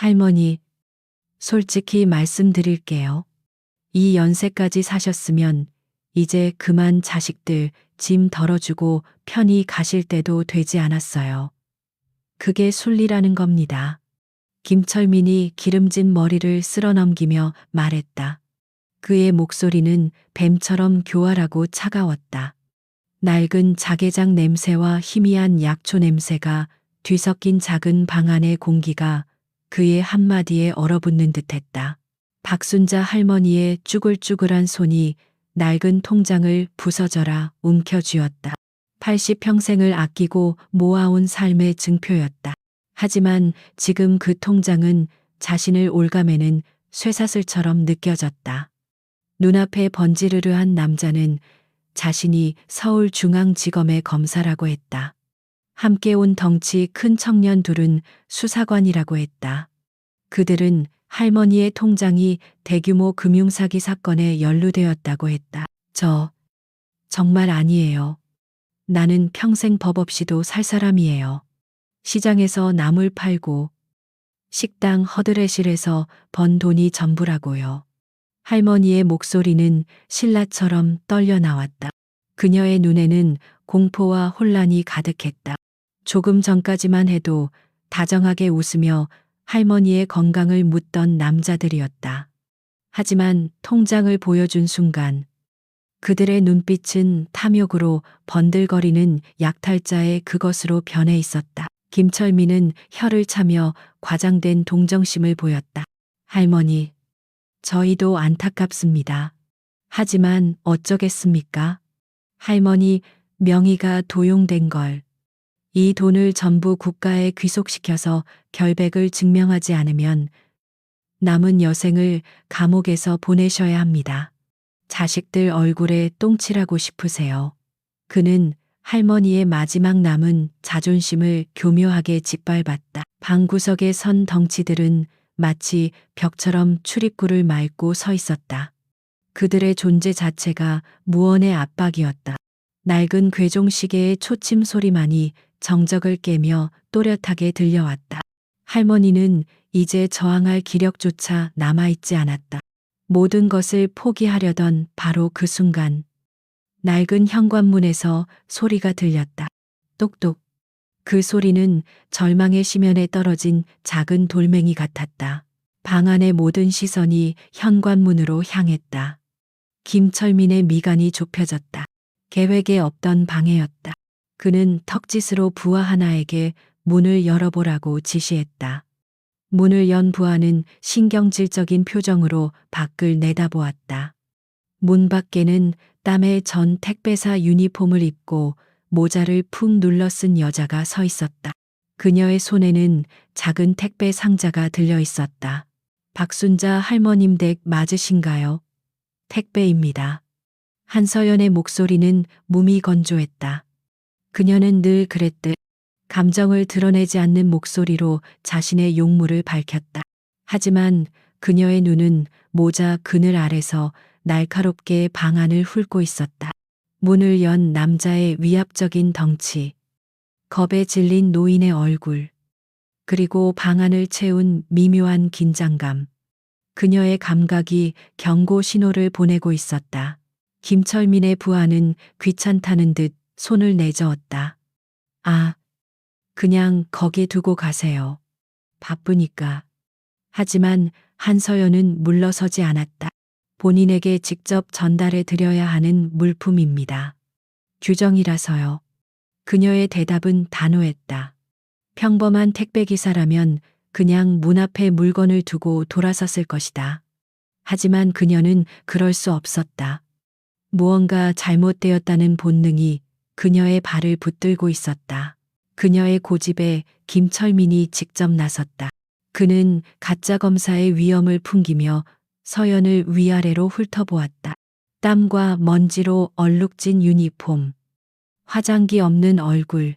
할머니, 솔직히 말씀드릴게요. 이 연세까지 사셨으면 이제 그만 자식들 짐 덜어주고 편히 가실 때도 되지 않았어요. 그게 순리라는 겁니다. 김철민이 기름진 머리를 쓸어넘기며 말했다. 그의 목소리는 뱀처럼 교활하고 차가웠다. 낡은 자개장 냄새와 희미한 약초 냄새가 뒤섞인 작은 방 안의 공기가 그의 한마디에 얼어붙는 듯했다. 박순자 할머니의 쭈글쭈글한 손이 낡은 통장을 부서져라 움켜쥐었다. 80평생을 아끼고 모아온 삶의 증표였다. 하지만 지금 그 통장은 자신을 올가매는 쇠사슬처럼 느껴졌다. 눈앞에 번지르르한 남자는 자신이 서울중앙지검의 검사라고 했다. 함께 온 덩치 큰 청년 둘은 수사관이라고 했다. 그들은 할머니의 통장이 대규모 금융사기 사건에 연루되었다고 했다. 정말 아니에요. 나는 평생 법 없이도 살 사람이에요. 시장에서 나물 팔고 식당 허드레실에서 번 돈이 전부라고요. 할머니의 목소리는 신라처럼 떨려 나왔다. 그녀의 눈에는 공포와 혼란이 가득했다. 조금 전까지만 해도 다정하게 웃으며 할머니의 건강을 묻던 남자들이었다. 하지만 통장을 보여준 순간 그들의 눈빛은 탐욕으로 번들거리는 약탈자의 그것으로 변해 있었다. 김철민은 혀를 차며 과장된 동정심을 보였다. 할머니, 저희도 안타깝습니다. 하지만 어쩌겠습니까? 할머니 명의가 도용된 걸. 이 돈을 전부 국가에 귀속시켜서 결백을 증명하지 않으면 남은 여생을 감옥에서 보내셔야 합니다. 자식들 얼굴에 똥칠하고 싶으세요. 그는 할머니의 마지막 남은 자존심을 교묘하게 짓밟았다. 방구석에 선 덩치들은 마치 벽처럼 출입구를 막고 서 있었다. 그들의 존재 자체가 무언의 압박이었다. 낡은 괴종시계의 초침 소리만이 정적을 깨며 또렷하게 들려왔다. 할머니는 이제 저항할 기력조차 남아있지 않았다. 모든 것을 포기하려던 바로 그 순간 낡은 현관문에서 소리가 들렸다. 똑똑. 그 소리는 절망의 심연에 떨어진 작은 돌멩이 같았다. 방 안의 모든 시선이 현관문으로 향했다. 김철민의 미간이 좁혀졌다. 계획에 없던 방해였다. 그는 턱짓으로 부하 하나에게 문을 열어보라고 지시했다. 문을 연 부하는 신경질적인 표정으로 밖을 내다보았다. 문 밖에는 땀에 전 택배사 유니폼을 입고 모자를 푹 눌러 쓴 여자가 서 있었다. 그녀의 손에는 작은 택배 상자가 들려 있었다. 박순자 할머님 댁 맞으신가요? 택배입니다. 한서연의 목소리는 무미건조했다. 그녀는 늘 그랬듯 감정을 드러내지 않는 목소리로 자신의 용무를 밝혔다. 하지만 그녀의 눈은 모자 그늘 아래서 날카롭게 방 안을 훑고 있었다. 문을 연 남자의 위압적인 덩치, 겁에 질린 노인의 얼굴, 그리고 방 안을 채운 미묘한 긴장감. 그녀의 감각이 경고 신호를 보내고 있었다. 김철민의 부하는 귀찮다는 듯 손을 내저었다. 아, 그냥 거기 두고 가세요. 바쁘니까. 하지만 한서연은 물러서지 않았다. 본인에게 직접 전달해 드려야 하는 물품입니다. 규정이라서요. 그녀의 대답은 단호했다. 평범한 택배기사라면 그냥 문 앞에 물건을 두고 돌아섰을 것이다. 하지만 그녀는 그럴 수 없었다. 무언가 잘못되었다는 본능이 그녀의 발을 붙들고 있었다. 그녀의 고집에 김철민이 직접 나섰다. 그는 가짜 검사의 위엄을 풍기며 서연을 위아래로 훑어보았다. 땀과 먼지로 얼룩진 유니폼, 화장기 없는 얼굴,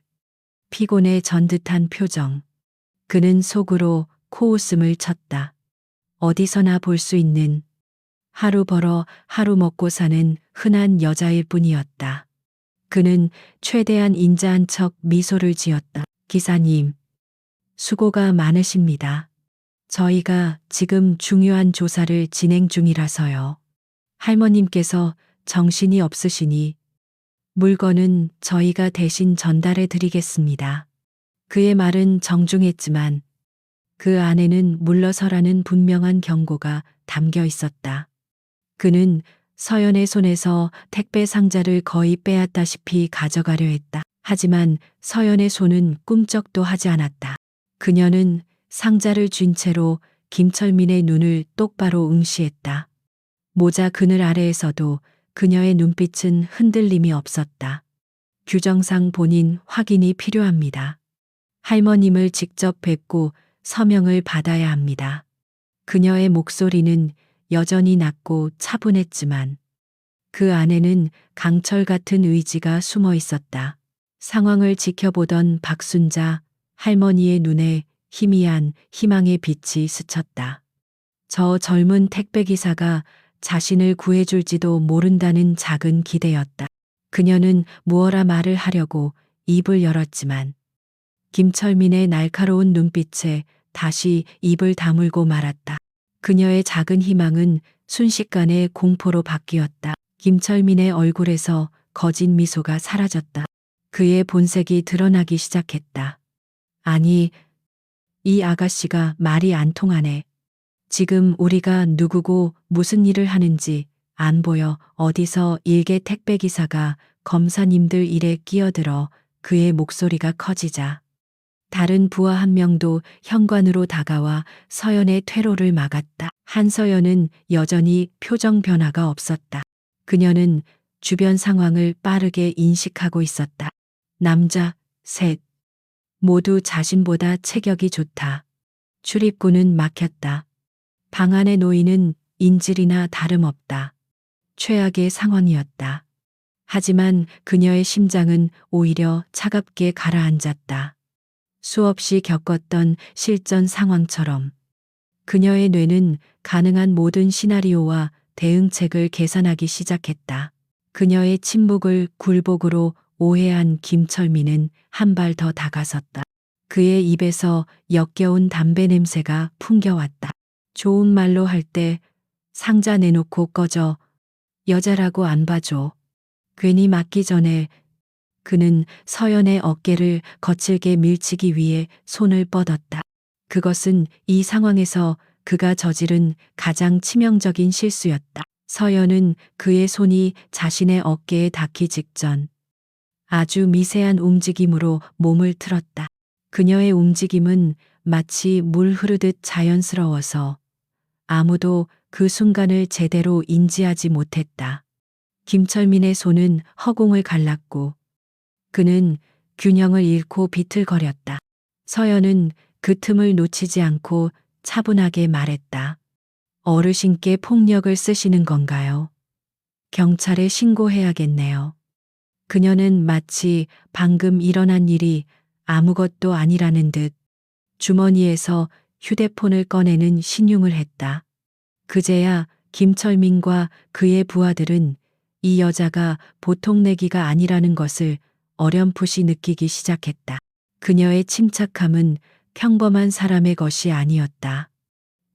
피곤에 전 듯한 표정. 그는 속으로 코웃음을 쳤다. 어디서나 볼 수 있는 하루 벌어 하루 먹고 사는 흔한 여자일 뿐이었다. 그는 최대한 인자한 척 미소를 지었다. 기사님, 수고가 많으십니다. 저희가 지금 중요한 조사를 진행 중이라서요. 할머님께서 정신이 없으시니 물건은 저희가 대신 전달해 드리겠습니다. 그의 말은 정중했지만 그 안에는 물러서라는 분명한 경고가 담겨 있었다. 그는 서연의 손에서 택배 상자를 거의 빼앗다시피 가져가려 했다. 하지만 서연의 손은 꿈쩍도 하지 않았다. 그녀는 상자를 쥔 채로 김철민의 눈을 똑바로 응시했다. 모자 그늘 아래에서도 그녀의 눈빛은 흔들림이 없었다. 규정상 본인 확인이 필요합니다. 할머님을 직접 뵙고 서명을 받아야 합니다. 그녀의 목소리는 여전히 낮고 차분했지만 그 안에는 강철 같은 의지가 숨어 있었다. 상황을 지켜보던 박순자 할머니의 눈에 희미한 희망의 빛이 스쳤다. 저 젊은 택배기사가 자신을 구해줄지도 모른다는 작은 기대였다. 그녀는 무어라 말을 하려고 입을 열었지만 김철민의 날카로운 눈빛에 다시 입을 다물고 말았다. 그녀의 작은 희망은 순식간에 공포로 바뀌었다. 김철민의 얼굴에서 거진 미소가 사라졌다. 그의 본색이 드러나기 시작했다. 아니, 이 아가씨가 말이 안 통하네. 지금 우리가 누구고 무슨 일을 하는지 안 보여. 어디서 일개 택배기사가 검사님들 일에 끼어들어. 그의 목소리가 커지자 다른 부하 한 명도 현관으로 다가와 서연의 퇴로를 막았다. 한서연은 여전히 표정 변화가 없었다. 그녀는 주변 상황을 빠르게 인식하고 있었다. 남자, 셋. 모두 자신보다 체격이 좋다. 출입구는 막혔다. 방 안에 놓이는 인질이나 다름없다. 최악의 상황이었다. 하지만 그녀의 심장은 오히려 차갑게 가라앉았다. 수없이 겪었던 실전 상황처럼 그녀의 뇌는 가능한 모든 시나리오와 대응책을 계산하기 시작했다. 그녀의 침묵을 굴복으로 오해한 김철민은 한 발 더 다가섰다. 그의 입에서 역겨운 담배 냄새가 풍겨왔다. 좋은 말로 할 때 상자 내놓고 꺼져. 여자라고 안 봐줘. 괜히 맞기 전에 그는 서연의 어깨를 거칠게 밀치기 위해 손을 뻗었다. 그것은 이 상황에서 그가 저지른 가장 치명적인 실수였다. 서연은 그의 손이 자신의 어깨에 닿기 직전 아주 미세한 움직임으로 몸을 틀었다. 그녀의 움직임은 마치 물 흐르듯 자연스러워서 아무도 그 순간을 제대로 인지하지 못했다. 김철민의 손은 허공을 갈랐고 그는 균형을 잃고 비틀거렸다. 서연은 그 틈을 놓치지 않고 차분하게 말했다. 어르신께 폭력을 쓰시는 건가요? 경찰에 신고해야겠네요. 그녀는 마치 방금 일어난 일이 아무것도 아니라는 듯 주머니에서 휴대폰을 꺼내는 신용을 했다. 그제야 김철민과 그의 부하들은 이 여자가 보통 내기가 아니라는 것을 어렴풋이 느끼기 시작했다. 그녀의 침착함은 평범한 사람의 것이 아니었다.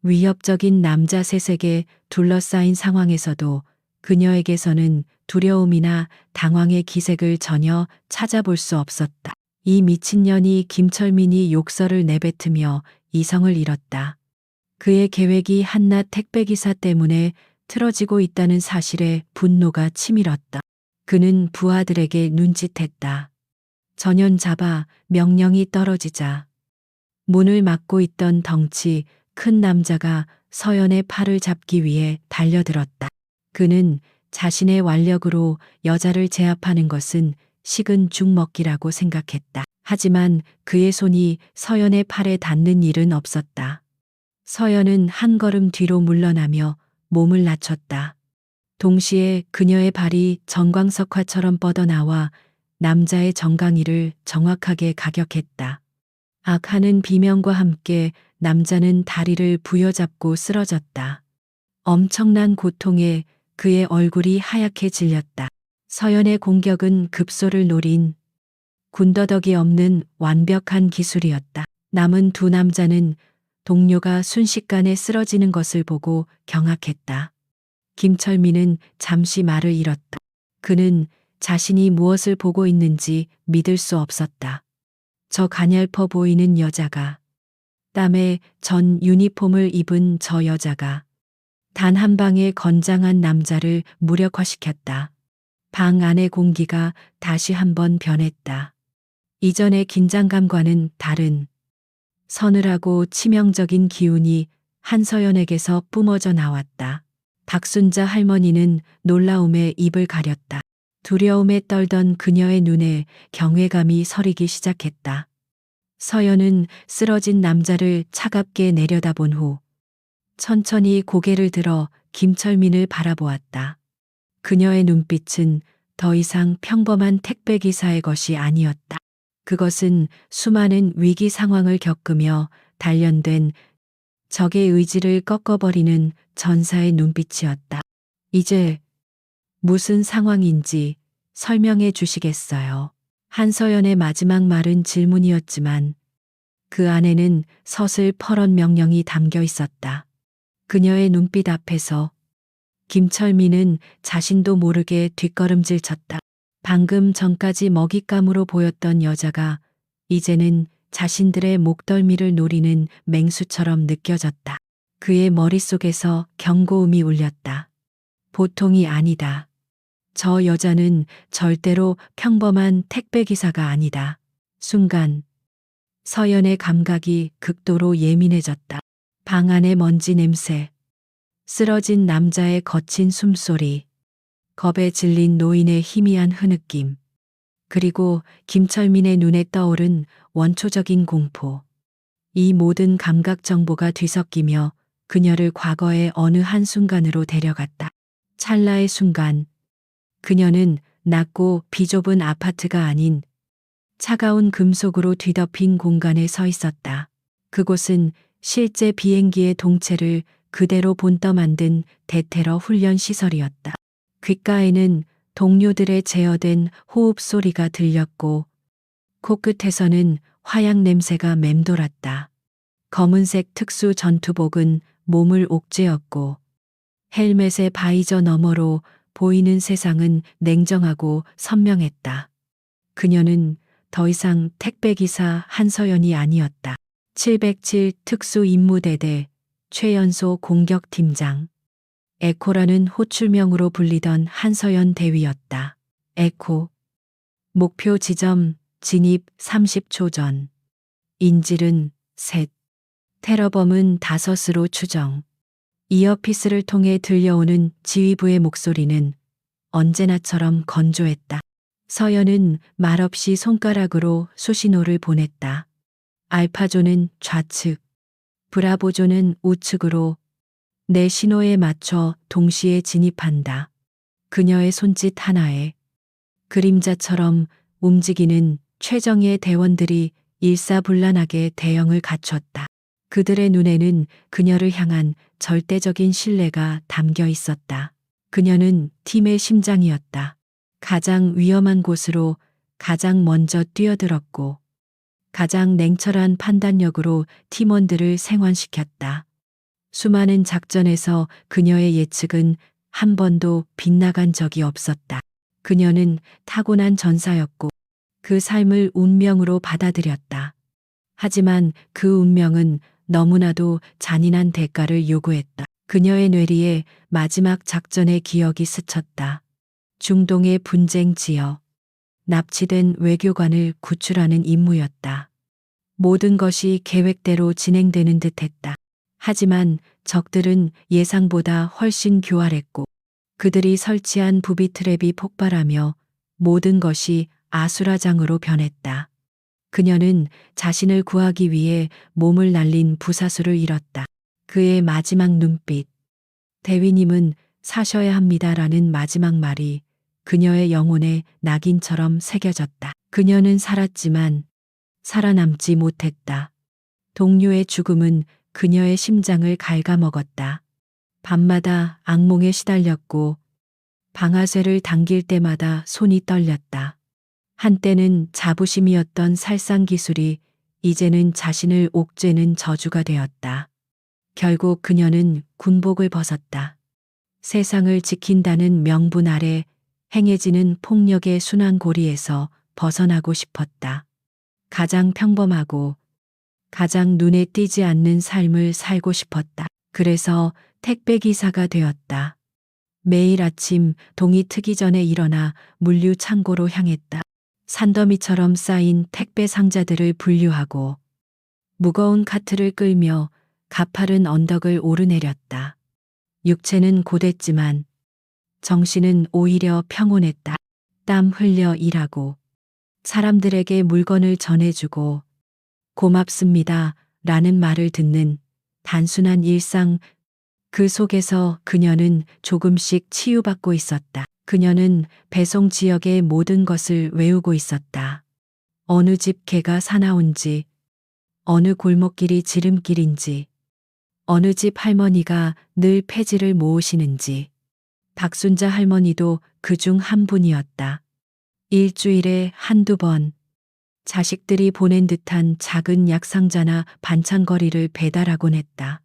위협적인 남자 셋에게 둘러싸인 상황에서도 그녀에게서는 두려움이나 당황의 기색을 전혀 찾아볼 수 없었다. 이 미친년이 김철민이 욕설을 내뱉으며 이성을 잃었다. 그의 계획이 한낱 택배기사 때문에 틀어지고 있다는 사실에 분노가 치밀었다. 그는 부하들에게 눈짓했다. 전연 잡아. 명령이 떨어지자 문을 막고 있던 덩치 큰 남자가 서연의 팔을 잡기 위해 달려들었다. 그는 자신의 완력으로 여자를 제압하는 것은 식은 죽 먹기라고 생각했다. 하지만 그의 손이 서연의 팔에 닿는 일은 없었다. 서연은 한 걸음 뒤로 물러나며 몸을 낮췄다. 동시에 그녀의 발이 정광석화처럼 뻗어나와 남자의 정강이를 정확하게 가격했다. 악하는 비명과 함께 남자는 다리를 부여잡고 쓰러졌다. 엄청난 고통에 그의 얼굴이 하얗게 질렸다. 서연의 공격은 급소를 노린 군더더기 없는 완벽한 기술이었다. 남은 두 남자는 동료가 순식간에 쓰러지는 것을 보고 경악했다. 김철민은 잠시 말을 잃었다. 그는 자신이 무엇을 보고 있는지 믿을 수 없었다. 저 가냘퍼 보이는 여자가, 땀에 전 유니폼을 입은 저 여자가 단 한 방의 건장한 남자를 무력화시켰다. 방 안의 공기가 다시 한번 변했다. 이전의 긴장감과는 다른 서늘하고 치명적인 기운이 한서연에게서 뿜어져 나왔다. 박순자 할머니는 놀라움에 입을 가렸다. 두려움에 떨던 그녀의 눈에 경외감이 서리기 시작했다. 서연은 쓰러진 남자를 차갑게 내려다본 후 천천히 고개를 들어 김철민을 바라보았다. 그녀의 눈빛은 더 이상 평범한 택배기사의 것이 아니었다. 그것은 수많은 위기 상황을 겪으며 단련된 적의 의지를 꺾어버리는 전사의 눈빛이었다. 이제 무슨 상황인지 설명해 주시겠어요? 한서연의 마지막 말은 질문이었지만 그 안에는 서슬 퍼런 명령이 담겨 있었다. 그녀의 눈빛 앞에서 김철민은 자신도 모르게 뒷걸음질 쳤다. 방금 전까지 먹잇감으로 보였던 여자가 이제는 자신들의 목덜미를 노리는 맹수처럼 느껴졌다. 그의 머릿속에서 경고음이 울렸다. 보통이 아니다. 저 여자는 절대로 평범한 택배기사가 아니다. 순간 서연의 감각이 극도로 예민해졌다. 방 안의 먼지 냄새, 쓰러진 남자의 거친 숨소리, 겁에 질린 노인의 희미한 흐느낌, 그리고 김철민의 눈에 떠오른 원초적인 공포. 이 모든 감각 정보가 뒤섞이며 그녀를 과거의 어느 한순간으로 데려갔다. 찰나의 순간, 그녀는 낮고 비좁은 아파트가 아닌 차가운 금속으로 뒤덮인 공간에 서 있었다. 그곳은 실제 비행기의 동체를 그대로 본떠 만든 대테러 훈련 시설이었다. 귓가에는 동료들의 제어된 호흡 소리가 들렸고 코끝에서는 화약 냄새가 맴돌았다. 검은색 특수 전투복은 몸을 옥죄었고 헬멧의 바이저 너머로 보이는 세상은 냉정하고 선명했다. 그녀는 더 이상 택배기사 한서연이 아니었다. 707 특수임무대대 최연소 공격팀장. 에코라는 호출명으로 불리던 한서연 대위였다. 에코. 목표 지점 진입 30초 전. 인질은 셋. 테러범은 5으로 추정. 이어피스를 통해 들려오는 지휘부의 목소리는 언제나처럼 건조했다. 서연은 말없이 손가락으로 수신호를 보냈다. 알파조는 좌측, 브라보조는 우측으로 내 신호에 맞춰 동시에 진입한다. 그녀의 손짓 하나에 그림자처럼 움직이는 최정예 대원들이 일사불란하게 대형을 갖췄다. 그들의 눈에는 그녀를 향한 절대적인 신뢰가 담겨 있었다. 그녀는 팀의 심장이었다. 가장 위험한 곳으로 가장 먼저 뛰어들었고 가장 냉철한 판단력으로 팀원들을 생환시켰다. 수많은 작전에서 그녀의 예측은 한 번도 빗나간 적이 없었다. 그녀는 타고난 전사였고 그 삶을 운명으로 받아들였다. 하지만 그 운명은 너무나도 잔인한 대가를 요구했다. 그녀의 뇌리에 마지막 작전의 기억이 스쳤다. 중동의 분쟁 지역, 납치된 외교관을 구출하는 임무였다. 모든 것이 계획대로 진행되는 듯했다. 하지만 적들은 예상보다 훨씬 교활했고 그들이 설치한 부비 트랩이 폭발하며 모든 것이 아수라장으로 변했다. 그녀는 자신을 구하기 위해 몸을 날린 부사수를 잃었다. 그의 마지막 눈빛. 대위님은 사셔야 합니다라는 마지막 말이 그녀의 영혼에 낙인처럼 새겨졌다. 그녀는 살았지만 살아남지 못했다. 동료의 죽음은 그녀의 심장을 갉아먹었다. 밤마다 악몽에 시달렸고 방아쇠를 당길 때마다 손이 떨렸다. 한때는 자부심이었던 살상 기술이 이제는 자신을 옥죄는 저주가 되었다. 결국 그녀는 군복을 벗었다. 세상을 지킨다는 명분 아래 행해지는 폭력의 순환고리에서 벗어나고 싶었다. 가장 평범하고 가장 눈에 띄지 않는 삶을 살고 싶었다. 그래서 택배기사가 되었다. 매일 아침 동이 트기 전에 일어나 물류 창고로 향했다. 산더미처럼 쌓인 택배 상자들을 분류하고 무거운 카트를 끌며 가파른 언덕을 오르내렸다. 육체는 고됐지만 정신은 오히려 평온했다. 땀 흘려 일하고 사람들에게 물건을 전해주고 고맙습니다 라는 말을 듣는 단순한 일상, 그 속에서 그녀는 조금씩 치유받고 있었다. 그녀는 배송 지역의 모든 것을 외우고 있었다. 어느 집 개가 사나운지, 어느 골목길이 지름길인지, 어느 집 할머니가 늘 폐지를 모으시는지. 박순자 할머니도 그중 한 분이었다. 일주일에 한두 번 자식들이 보낸 듯한 작은 약상자나 반찬거리를 배달하곤 했다.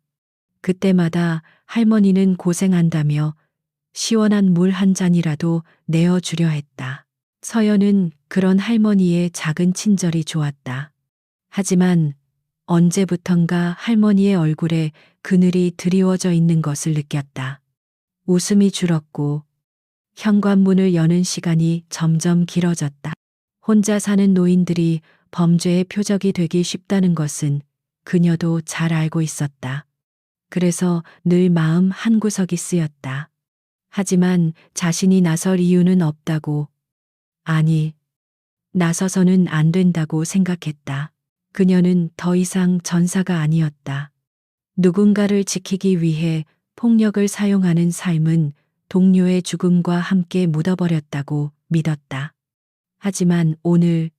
그때마다 할머니는 고생한다며 시원한 물 한 잔이라도 내어주려 했다. 서연은 그런 할머니의 작은 친절이 좋았다. 하지만 언제부턴가 할머니의 얼굴에 그늘이 드리워져 있는 것을 느꼈다. 웃음이 줄었고 현관문을 여는 시간이 점점 길어졌다. 혼자 사는 노인들이 범죄의 표적이 되기 쉽다는 것은 그녀도 잘 알고 있었다. 그래서 늘 마음 한구석이 쓰였다. 하지만 자신이 나설 이유는 없다고, 아니, 나서서는 안 된다고 생각했다. 그녀는 더 이상 전사가 아니었다. 누군가를 지키기 위해 폭력을 사용하는 삶은 동료의 죽음과 함께 묻어버렸다고 믿었다. 하지만 오늘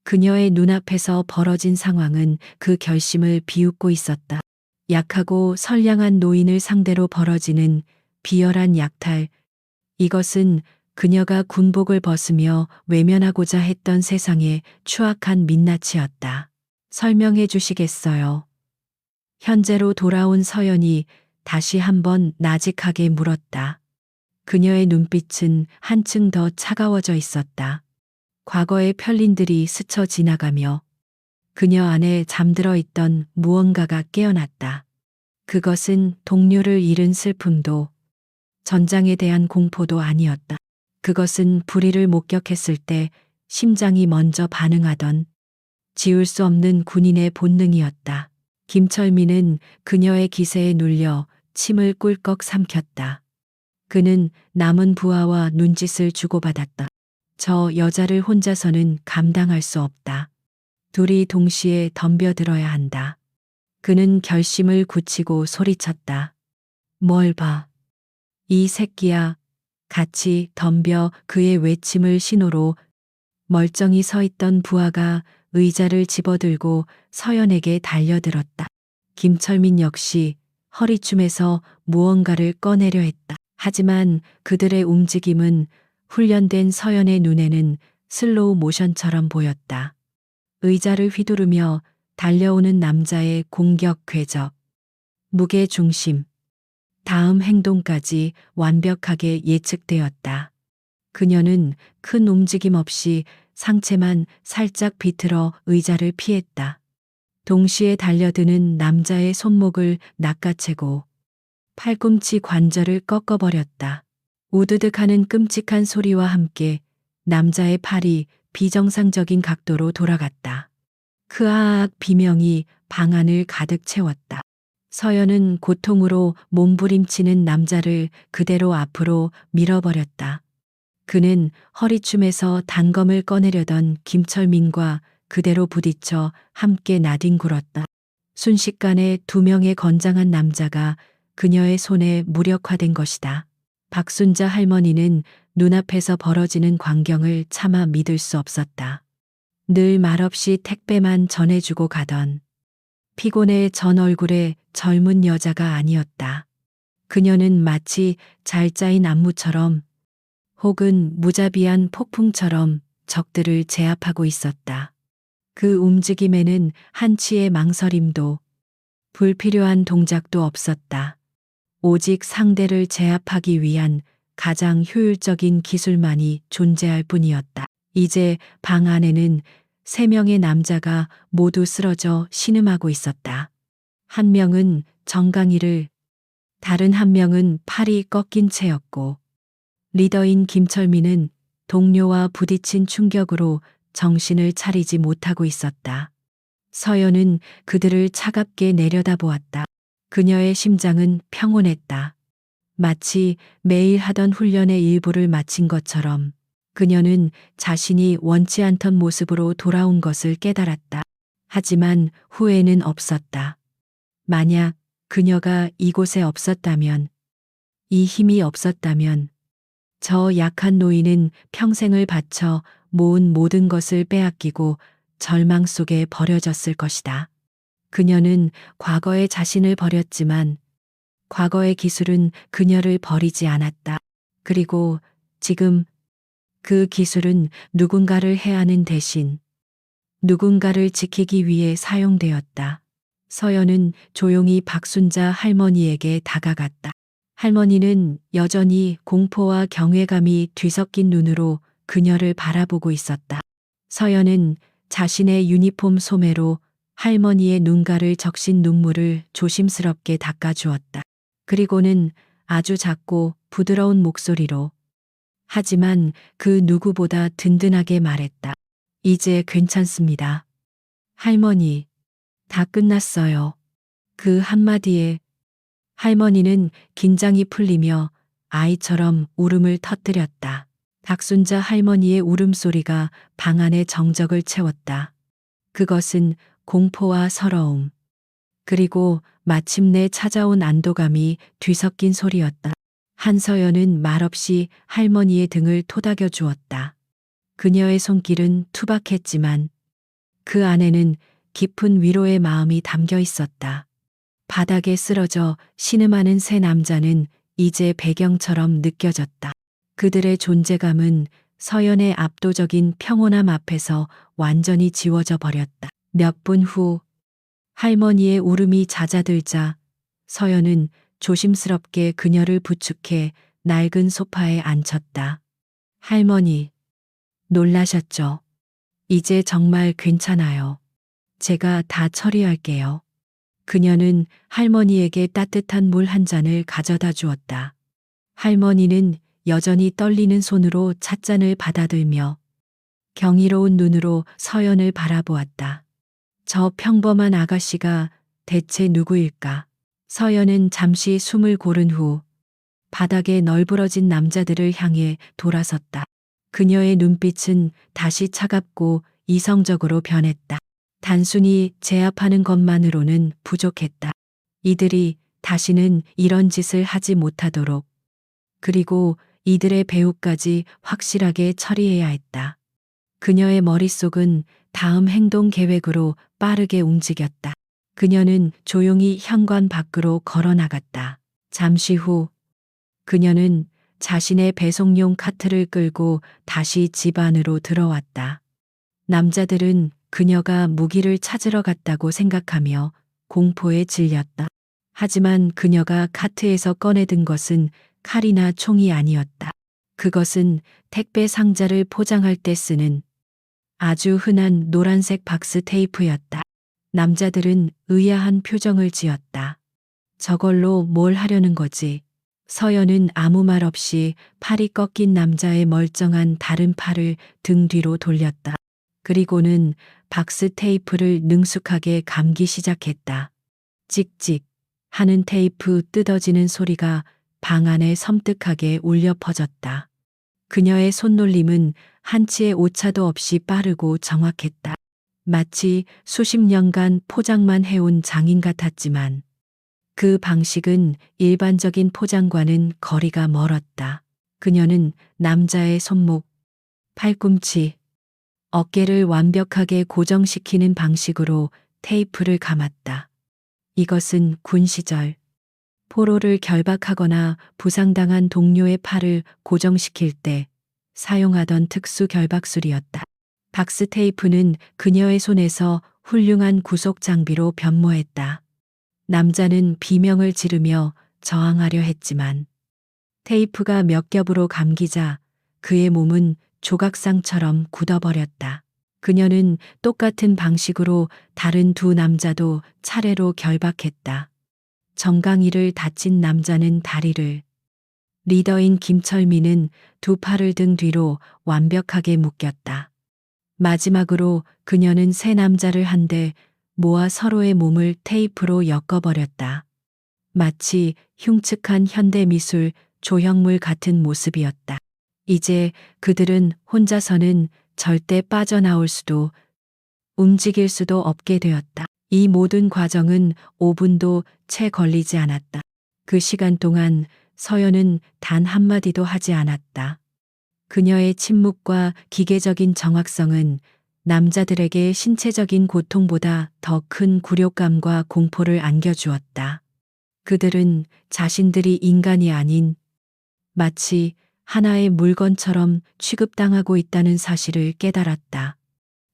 그녀의 눈앞에서 벌어진 상황은 그 결심을 비웃고 있었다. 약하고 선량한 노인을 상대로 벌어지는 비열한 약탈. 이것은 그녀가 군복을 벗으며 외면하고자 했던 세상의 추악한 민낯이었다. 설명해 주시겠어요? 현재로 돌아온 서연이 다시 한번 나직하게 물었다. 그녀의 눈빛은 한층 더 차가워져 있었다. 과거의 편린들이 스쳐 지나가며 그녀 안에 잠들어 있던 무언가가 깨어났다. 그것은 동료를 잃은 슬픔도 전장에 대한 공포도 아니었다. 그것은 불의를 목격했을 때 심장이 먼저 반응하던 지울 수 없는 군인의 본능이었다. 김철민은 그녀의 기세에 눌려 침을 꿀꺽 삼켰다. 그는 남은 부하와 눈짓을 주고받았다. 저 여자를 혼자서는 감당할 수 없다. 둘이 동시에 덤벼들어야 한다. 그는 결심을 굳히고 소리쳤다. 뭘 봐. 이 새끼야. 같이 덤벼. 그의 외침을 신호로 멀쩡히 서 있던 부하가 의자를 집어들고 서연에게 달려들었다. 김철민 역시 허리춤에서 무언가를 꺼내려 했다. 하지만 그들의 움직임은 훈련된 서연의 눈에는 슬로우 모션처럼 보였다. 의자를 휘두르며 달려오는 남자의 공격 궤적, 무게 중심, 다음 행동까지 완벽하게 예측되었다. 그녀는 큰 움직임 없이 상체만 살짝 비틀어 의자를 피했다. 동시에 달려드는 남자의 손목을 낚아채고 팔꿈치 관절을 꺾어버렸다. 우드득하는 끔찍한 소리와 함께 남자의 팔이 비정상적인 각도로 돌아갔다. 크아악 비명이 방 안을 가득 채웠다. 서연은 고통으로 몸부림치는 남자를 그대로 앞으로 밀어버렸다. 그는 허리춤에서 단검을 꺼내려던 김철민과 그대로 부딪혀 함께 나뒹굴었다. 순식간에 두 명의 건장한 남자가 그녀의 손에 무력화된 것이다. 박순자 할머니는 눈앞에서 벌어지는 광경을 차마 믿을 수 없었다. 늘 말없이 택배만 전해주고 가던 피곤해 전 얼굴의 젊은 여자가 아니었다. 그녀는 마치 잘 짜인 안무처럼 혹은 무자비한 폭풍처럼 적들을 제압하고 있었다. 그 움직임에는 한치의 망설임도 불필요한 동작도 없었다. 오직 상대를 제압하기 위한 가장 효율적인 기술만이 존재할 뿐이었다. 이제 방 안에는 3명의 남자가 모두 쓰러져 신음하고 있었다. 한 명은 정강이를, 다른 한 명은 팔이 꺾인 채였고, 리더인 김철민은 동료와 부딪힌 충격으로 정신을 차리지 못하고 있었다. 서연은 그들을 차갑게 내려다보았다. 그녀의 심장은 평온했다. 마치 매일 하던 훈련의 일부를 마친 것처럼 그녀는 자신이 원치 않던 모습으로 돌아온 것을 깨달았다. 하지만 후회는 없었다. 만약 그녀가 이곳에 없었다면, 이 힘이 없었다면, 저 약한 노인은 평생을 바쳐 모은 모든 것을 빼앗기고 절망 속에 버려졌을 것이다. 그녀는 과거의 자신을 버렸지만 과거의 기술은 그녀를 버리지 않았다. 그리고 지금 그 기술은 누군가를 해하는 대신 누군가를 지키기 위해 사용되었다. 서연은 조용히 박순자 할머니에게 다가갔다. 할머니는 여전히 공포와 경외감이 뒤섞인 눈으로 그녀를 바라보고 있었다. 서연은 자신의 유니폼 소매로 할머니의 눈가를 적신 눈물을 조심스럽게 닦아주었다. 그리고는 아주 작고 부드러운 목소리로, 하지만 그 누구보다 든든하게 말했다. 이제 괜찮습니다. 할머니, 다 끝났어요. 그 한마디에 할머니는 긴장이 풀리며 아이처럼 울음을 터뜨렸다. 박순자 할머니의 울음소리가 방 안의 정적을 채웠다. 그것은 공포와 서러움, 그리고 마침내 찾아온 안도감이 뒤섞인 소리였다. 한서연은 말없이 할머니의 등을 토닥여 주었다. 그녀의 손길은 투박했지만 그 안에는 깊은 위로의 마음이 담겨 있었다. 바닥에 쓰러져 신음하는 세 남자는 이제 배경처럼 느껴졌다. 그들의 존재감은 서연의 압도적인 평온함 앞에서 완전히 지워져 버렸다. 몇 분 후 할머니의 울음이 잦아들자 서연은 조심스럽게 그녀를 부축해 낡은 소파에 앉혔다. 할머니, 놀라셨죠? 이제 정말 괜찮아요. 제가 다 처리할게요. 그녀는 할머니에게 따뜻한 물 한 잔을 가져다 주었다. 할머니는 여전히 떨리는 손으로 찻잔을 받아들며 경이로운 눈으로 서연을 바라보았다. 저 평범한 아가씨가 대체 누구일까? 서연은 잠시 숨을 고른 후 바닥에 널브러진 남자들을 향해 돌아섰다. 그녀의 눈빛은 다시 차갑고 이성적으로 변했다. 단순히 제압하는 것만으로는 부족했다. 이들이 다시는 이런 짓을 하지 못하도록, 그리고 이들의 배후까지 확실하게 처리해야 했다. 그녀의 머릿속은 다음 행동 계획으로 빠르게 움직였다. 그녀는 조용히 현관 밖으로 걸어 나갔다. 잠시 후 그녀는 자신의 배송용 카트를 끌고 다시 집 안으로 들어왔다. 남자들은 그녀가 무기를 찾으러 갔다고 생각하며 공포에 질렸다. 하지만 그녀가 카트에서 꺼내든 것은 칼이나 총이 아니었다. 그것은 택배 상자를 포장할 때 쓰는 아주 흔한 노란색 박스 테이프였다. 남자들은 의아한 표정을 지었다. 저걸로 뭘 하려는 거지? 서연은 아무 말 없이 팔이 꺾인 남자의 멀쩡한 다른 팔을 등 뒤로 돌렸다. 그리고는 박스 테이프를 능숙하게 감기 시작했다. 찍찍 하는 테이프 뜯어지는 소리가 방 안에 섬뜩하게 울려 퍼졌다. 그녀의 손놀림은 한치의 오차도 없이 빠르고 정확했다. 마치 수십 년간 포장만 해온 장인 같았지만 그 방식은 일반적인 포장과는 거리가 멀었다. 그녀는 남자의 손목, 팔꿈치, 어깨를 완벽하게 고정시키는 방식으로 테이프를 감았다. 이것은 군 시절 포로를 결박하거나 부상당한 동료의 팔을 고정시킬 때 사용하던 특수 결박술이었다. 박스 테이프는 그녀의 손에서 훌륭한 구속 장비로 변모했다. 남자는 비명을 지르며 저항하려 했지만 테이프가 몇 겹으로 감기자 그의 몸은 조각상처럼 굳어버렸다. 그녀는 똑같은 방식으로 다른 두 남자도 차례로 결박했다. 정강이를 다친 남자는 다리를, 리더인 김철민은 두 팔을 등 뒤로 완벽하게 묶였다. 마지막으로 그녀는 세 남자를 한데 모아 서로의 몸을 테이프로 엮어버렸다. 마치 흉측한 현대미술 조형물 같은 모습이었다. 이제 그들은 혼자서는 절대 빠져나올 수도 움직일 수도 없게 되었다. 이 모든 과정은 5분도 채 걸리지 않았다. 그 시간 동안 서연은 단 한마디도 하지 않았다. 그녀의 침묵과 기계적인 정확성은 남자들에게 신체적인 고통보다 더 큰 굴욕감과 공포를 안겨주었다. 그들은 자신들이 인간이 아닌 마치 하나의 물건처럼 취급당하고 있다는 사실을 깨달았다.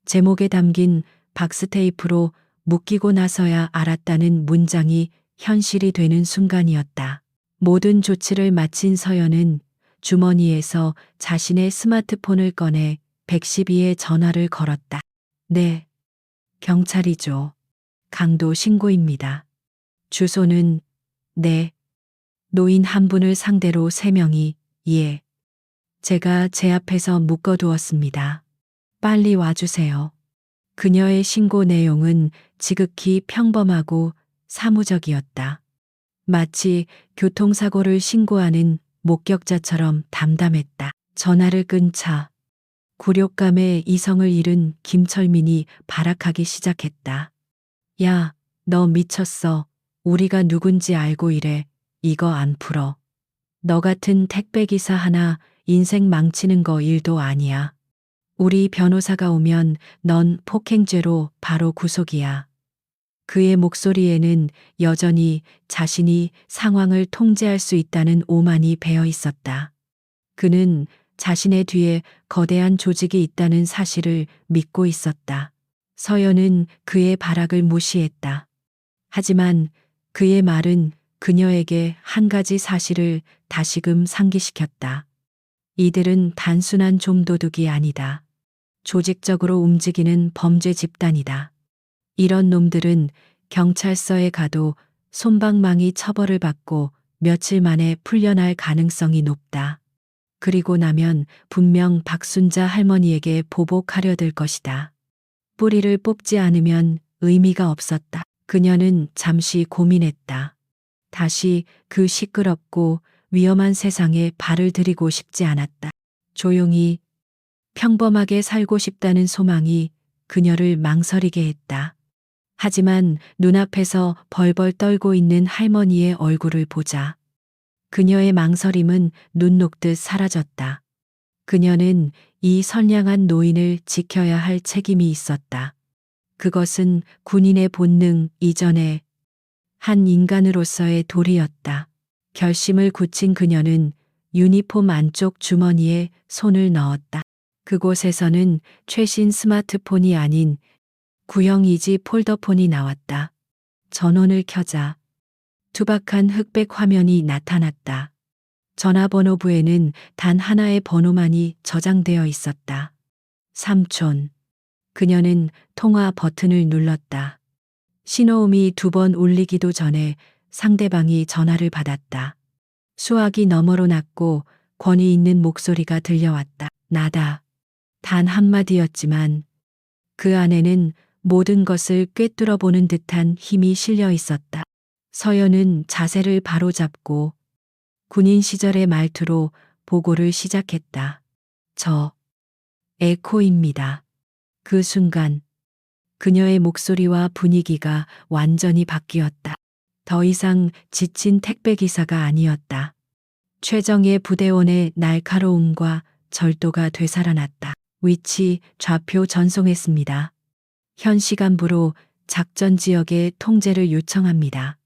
제목에 담긴 박스 테이프로 묶이고 나서야 알았다는 문장이 현실이 되는 순간이었다. 모든 조치를 마친 서연은 주머니에서 자신의 스마트폰을 꺼내 112에 전화를 걸었다. 네, 경찰이죠. 강도 신고입니다. 주소는 네. 노인 한 분을 상대로 3명이 예. 제가 제 앞에서 묶어두었습니다. 빨리 와주세요. 그녀의 신고 내용은 지극히 평범하고 사무적이었다. 마치 교통사고를 신고하는 목격자처럼 담담했다. 전화를 끊자 굴욕감에 이성을 잃은 김철민이 발악하기 시작했다. 야, 너 미쳤어. 우리가 누군지 알고 이래. 이거 안 풀어. 너 같은 택배기사 하나 인생 망치는 거 일도 아니야. 우리 변호사가 오면 넌 폭행죄로 바로 구속이야. 그의 목소리에는 여전히 자신이 상황을 통제할 수 있다는 오만이 배어 있었다. 그는 자신의 뒤에 거대한 조직이 있다는 사실을 믿고 있었다. 서연은 그의 발악을 무시했다. 하지만 그의 말은 그녀에게 한 가지 사실을 다시금 상기시켰다. 이들은 단순한 좀도둑이 아니다. 조직적으로 움직이는 범죄 집단이다. 이런 놈들은 경찰서에 가도 솜방망이 처벌을 받고 며칠 만에 풀려날 가능성이 높다. 그리고 나면 분명 박순자 할머니에게 보복하려 들 것이다. 뿌리를 뽑지 않으면 의미가 없었다. 그녀는 잠시 고민했다. 다시 그 시끄럽고 위험한 세상에 발을 들이고 싶지 않았다. 조용히 평범하게 살고 싶다는 소망이 그녀를 망설이게 했다. 하지만 눈앞에서 벌벌 떨고 있는 할머니의 얼굴을 보자 그녀의 망설임은 눈 녹듯 사라졌다. 그녀는 이 선량한 노인을 지켜야 할 책임이 있었다. 그것은 군인의 본능 이전에 한 인간으로서의 도리였다. 결심을 굳힌 그녀는 유니폼 안쪽 주머니에 손을 넣었다. 그곳에서는 최신 스마트폰이 아닌 구형 이지 폴더폰이 나왔다. 전원을 켜자 투박한 흑백 화면이 나타났다. 전화번호부에는 단 하나의 번호만이 저장되어 있었다. 삼촌. 그녀는 통화 버튼을 눌렀다. 신호음이 2번 울리기도 전에 상대방이 전화를 받았다. 수화기 너머로 낮고 권위 있는 목소리가 들려왔다. 나다. 단 한마디였지만 그 안에는 모든 것을 꿰뚫어 보는 듯한 힘이 실려 있었다. 서연은 자세를 바로잡고 군인 시절의 말투로 보고를 시작했다. 저 에코입니다. 그 순간 그녀의 목소리와 분위기가 완전히 바뀌었다. 더 이상 지친 택배기사가 아니었다. 최정예 부대원의 날카로움과 절도가 되살아났다. 위치 좌표 전송했습니다. 현 시간부로 작전 지역의 통제를 요청합니다.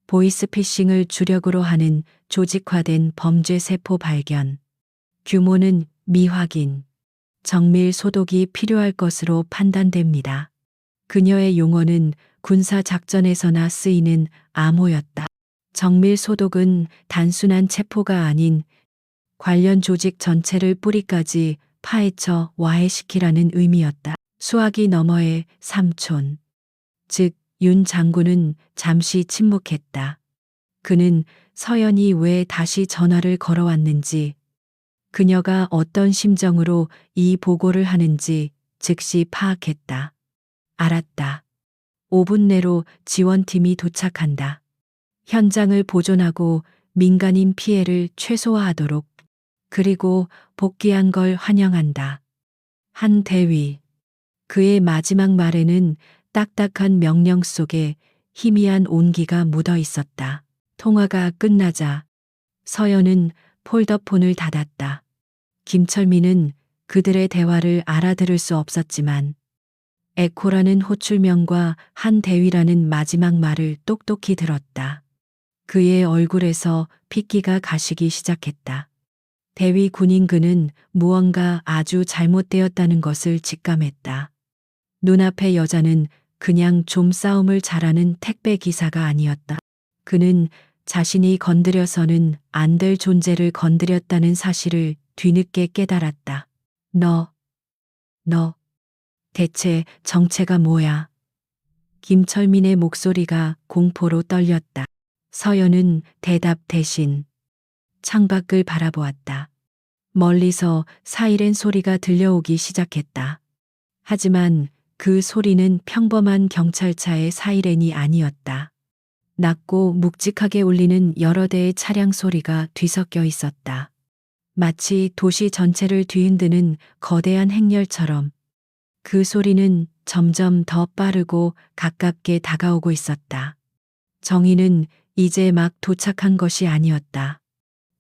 보이스피싱을 주력으로 하는 조직화된 범죄 세포 발견. 규모는 미확인. 정밀 소독이 필요할 것으로 판단됩니다. 그녀의 용어는 군사 작전에서나 쓰이는 암호였다. 정밀 소독은 단순한 체포가 아닌 관련 조직 전체를 뿌리까지 파헤쳐 와해시키라는 의미였다. 수화기 너머의 삼촌, 즉 윤 장군은 잠시 침묵했다. 그는 서연이 왜 다시 전화를 걸어왔는지, 그녀가 어떤 심정으로 이 보고를 하는지 즉시 파악했다. 알았다. 5분 내로 지원팀이 도착한다. 현장을 보존하고 민간인 피해를 최소화하도록. 그리고 복귀한 걸 환영한다. 한 대위. 그의 마지막 말에는 딱딱한 명령 속에 희미한 온기가 묻어 있었다. 통화가 끝나자 서연은 폴더폰을 닫았다. 김철민은 그들의 대화를 알아들을 수 없었지만 에코라는 호출명과 한 대위라는 마지막 말을 똑똑히 들었다. 그의 얼굴에서 핏기가 가시기 시작했다. 대위 군인 그는 무언가 아주 잘못되었다는 것을 직감했다. 눈앞의 여자는 그냥 좀 싸움을 잘하는 택배 기사가 아니었다. 그는 자신이 건드려서는 안 될 존재를 건드렸다는 사실을 뒤늦게 깨달았다. 너 대체 정체가 뭐야? 김철민의 목소리가 공포로 떨렸다. 서연은 대답 대신 창밖을 바라보았다. 멀리서 사이렌 소리가 들려오기 시작했다. 하지만 그 소리는 평범한 경찰차의 사이렌이 아니었다. 낮고 묵직하게 울리는 여러 대의 차량 소리가 뒤섞여 있었다. 마치 도시 전체를 뒤흔드는 거대한 행렬처럼 그 소리는 점점 더 빠르고 가깝게 다가오고 있었다. 정의는 이제 막 도착한 것이 아니었다.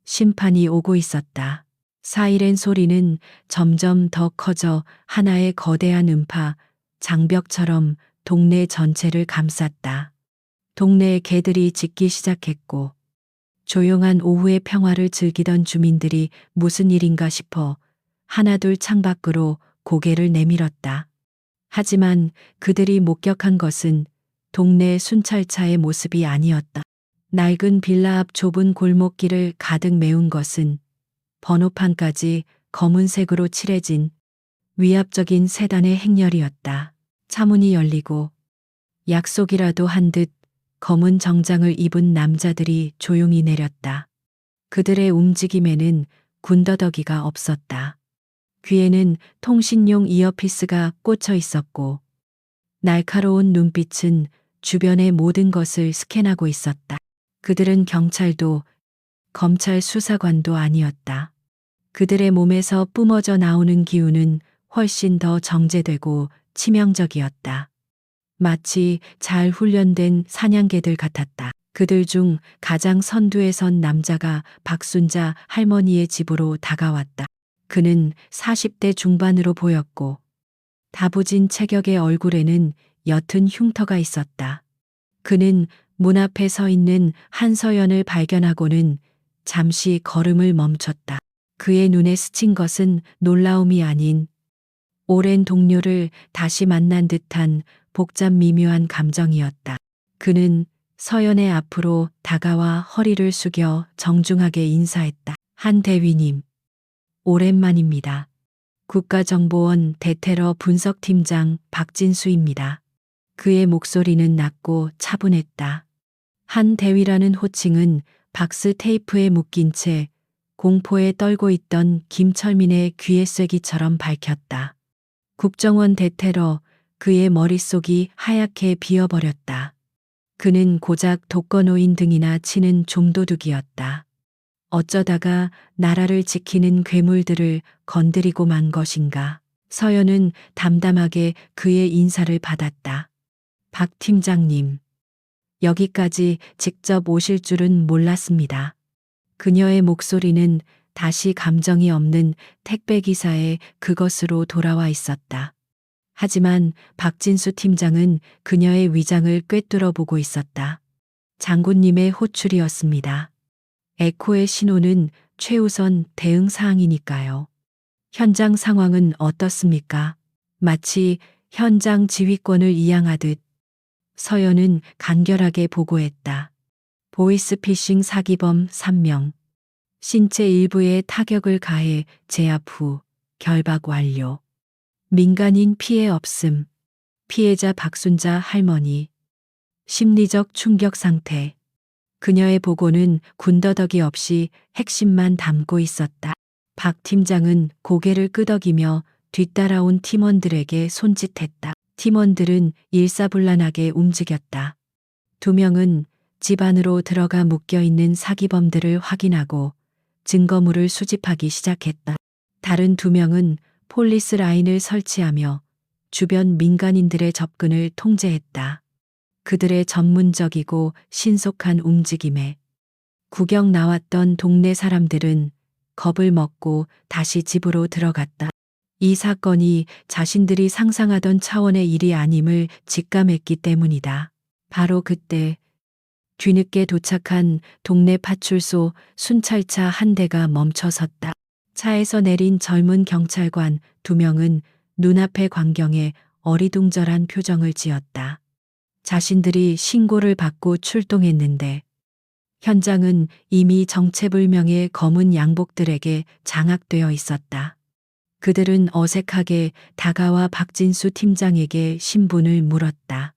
심판이 오고 있었다. 사이렌 소리는 점점 더 커져 하나의 거대한 음파, 장벽처럼 동네 전체를 감쌌다. 동네의 개들이 짖기 시작했고 조용한 오후의 평화를 즐기던 주민들이 무슨 일인가 싶어 하나둘 창밖으로 고개를 내밀었다. 하지만 그들이 목격한 것은 동네 순찰차의 모습이 아니었다. 낡은 빌라 앞 좁은 골목길을 가득 메운 것은 번호판까지 검은색으로 칠해진 위압적인 세단의 행렬이었다. 차문이 열리고 약속이라도 한 듯 검은 정장을 입은 남자들이 조용히 내렸다. 그들의 움직임에는 군더더기가 없었다. 귀에는 통신용 이어피스가 꽂혀 있었고 날카로운 눈빛은 주변의 모든 것을 스캔하고 있었다. 그들은 경찰도 검찰 수사관도 아니었다. 그들의 몸에서 뿜어져 나오는 기운은 훨씬 더 정제되고 치명적이었다. 마치 잘 훈련된 사냥개들 같았다. 그들 중 가장 선두에 선 남자가 박순자 할머니의 집으로 다가왔다. 그는 40대 중반으로 보였고 다부진 체격의 얼굴에는 옅은 흉터가 있었다. 그는 문 앞에 서 있는 한서연을 발견하고는 잠시 걸음을 멈췄다. 그의 눈에 스친 것은 놀라움이 아닌 오랜 동료를 다시 만난 듯한 복잡 미묘한 감정이었다. 그는 서연의 앞으로 다가와 허리를 숙여 정중하게 인사했다. 한 대위님, 오랜만입니다. 국가정보원 대테러 분석팀장 박진수입니다. 그의 목소리는 낮고 차분했다. 한 대위라는 호칭은 박스 테이프에 묶인 채 공포에 떨고 있던 김철민의 귀에 쐐기처럼 밝혔다. 국정원 대테러, 그의 머릿속이 하얗게 비어버렸다. 그는 고작 독거노인 등이나 치는 좀도둑이었다. 어쩌다가 나라를 지키는 괴물들을 건드리고 만 것인가. 서연은 담담하게 그의 인사를 받았다. 박 팀장님, 여기까지 직접 오실 줄은 몰랐습니다. 그녀의 목소리는 다시 감정이 없는 택배기사의 그것으로 돌아와 있었다. 하지만 박진수 팀장은 그녀의 위장을 꿰뚫어 보고 있었다. 장군님의 호출이었습니다. 에코의 신호는 최우선 대응 사항이니까요. 현장 상황은 어떻습니까? 마치 현장 지휘권을 이양하듯 서연은 간결하게 보고했다. 보이스피싱 사기범 3명. 신체 일부에 타격을 가해 제압 후 결박 완료. 민간인 피해 없음. 피해자 박순자 할머니. 심리적 충격 상태. 그녀의 보고는 군더더기 없이 핵심만 담고 있었다. 박 팀장은 고개를 끄덕이며 뒤따라온 팀원들에게 손짓했다. 팀원들은 일사불란하게 움직였다. 2명은 집 안으로 들어가 묶여있는 사기범들을 확인하고 증거물을 수집하기 시작했다. 다른 2명은 폴리스 라인을 설치하며 주변 민간인들의 접근을 통제했다. 그들의 전문적이고 신속한 움직임에 구경 나왔던 동네 사람들은 겁을 먹고 다시 집으로 들어갔다. 이 사건이 자신들이 상상하던 차원의 일이 아님을 직감했기 때문이다. 바로 그때 뒤늦게 도착한 동네 파출소 순찰차 한 대가 멈춰섰다. 차에서 내린 젊은 경찰관 2명은 눈앞의 광경에 어리둥절한 표정을 지었다. 자신들이 신고를 받고 출동했는데 현장은 이미 정체불명의 검은 양복들에게 장악되어 있었다. 그들은 어색하게 다가와 박진수 팀장에게 신분을 물었다.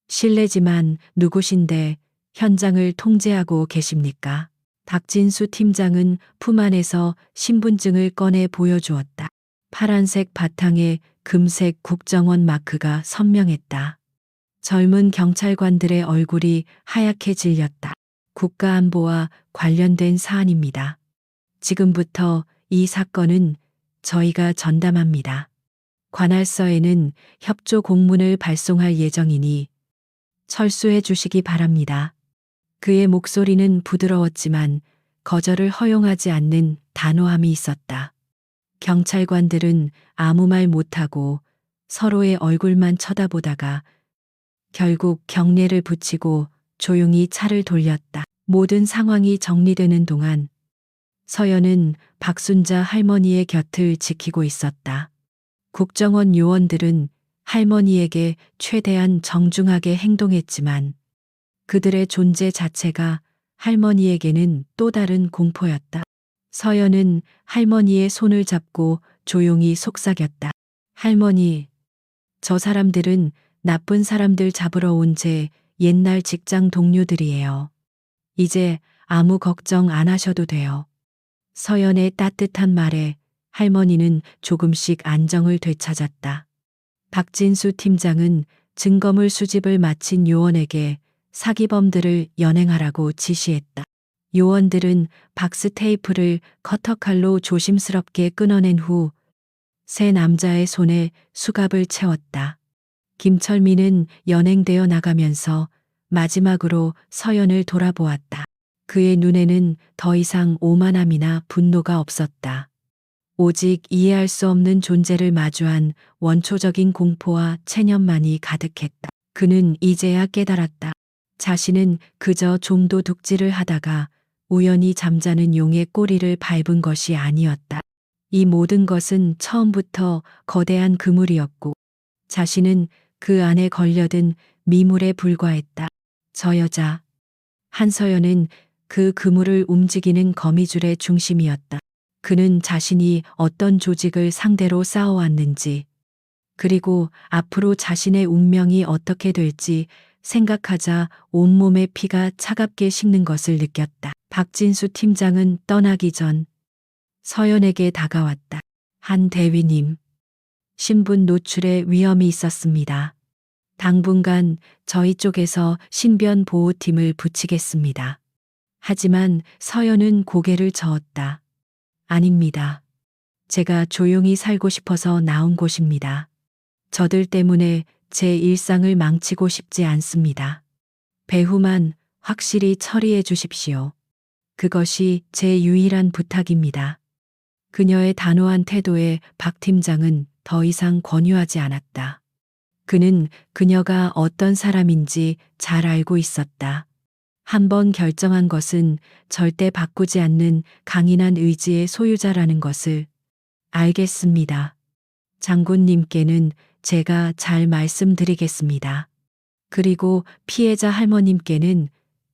실례지만 누구신데 현장을 통제하고 계십니까? 박진수 팀장은 품 안에서 신분증을 꺼내 보여주었다. 파란색 바탕에 금색 국정원 마크가 선명했다. 젊은 경찰관들의 얼굴이 하얗게 질렸다. 국가안보와 관련된 사안입니다. 지금부터 이 사건은 저희가 전담합니다. 관할서에는 협조 공문을 발송할 예정이니 철수해 주시기 바랍니다. 그의 목소리는 부드러웠지만 거절을 허용하지 않는 단호함이 있었다. 경찰관들은 아무 말 못하고 서로의 얼굴만 쳐다보다가 결국 경례를 붙이고 조용히 차를 돌렸다. 모든 상황이 정리되는 동안 서연은 박순자 할머니의 곁을 지키고 있었다. 국정원 요원들은 할머니에게 최대한 정중하게 행동했지만 그들의 존재 자체가 할머니에게는 또 다른 공포였다. 서연은 할머니의 손을 잡고 조용히 속삭였다. 할머니, 저 사람들은 나쁜 사람들 잡으러 온 제 옛날 직장 동료들이에요. 이제 아무 걱정 안 하셔도 돼요. 서연의 따뜻한 말에 할머니는 조금씩 안정을 되찾았다. 박진수 팀장은 증거물 수집을 마친 요원에게 사기범들을 연행하라고 지시했다. 요원들은 박스 테이프를 커터칼로 조심스럽게 끊어낸 후 세 남자의 손에 수갑을 채웠다. 김철민은 연행되어 나가면서 마지막으로 서연을 돌아보았다. 그의 눈에는 더 이상 오만함이나 분노가 없었다. 오직 이해할 수 없는 존재를 마주한 원초적인 공포와 체념만이 가득했다. 그는 이제야 깨달았다. 자신은 그저 좀도 둑질을 하다가 우연히 잠자는 용의 꼬리를 밟은 것이 아니었다. 이 모든 것은 처음부터 거대한 그물이었고 자신은 그 안에 걸려든 미물에 불과했다. 저 여자. 한서연은 그 그물을 움직이는 거미줄의 중심이었다. 그는 자신이 어떤 조직을 상대로 싸워왔는지, 그리고 앞으로 자신의 운명이 어떻게 될지 생각하자 온몸의 피가 차갑게 식는 것을 느꼈다. 박진수 팀장은 떠나기 전 서연에게 다가왔다. 한 대위님, 신분 노출에 위험이 있었습니다. 당분간 저희 쪽에서 신변 보호팀을 붙이겠습니다. 하지만 서연은 고개를 저었다. 아닙니다. 제가 조용히 살고 싶어서 나온 곳입니다. 저들 때문에 제 일상을 망치고 싶지 않습니다. 배후만 확실히 처리해 주십시오. 그것이 제 유일한 부탁입니다. 그녀의 단호한 태도에 박 팀장은 더 이상 권유하지 않았다. 그는 그녀가 어떤 사람인지 잘 알고 있었다. 한번 결정한 것은 절대 바꾸지 않는 강인한 의지의 소유자라는 것을 알겠습니다. 장군님께는 제가 잘 말씀드리겠습니다. 그리고 피해자 할머님께는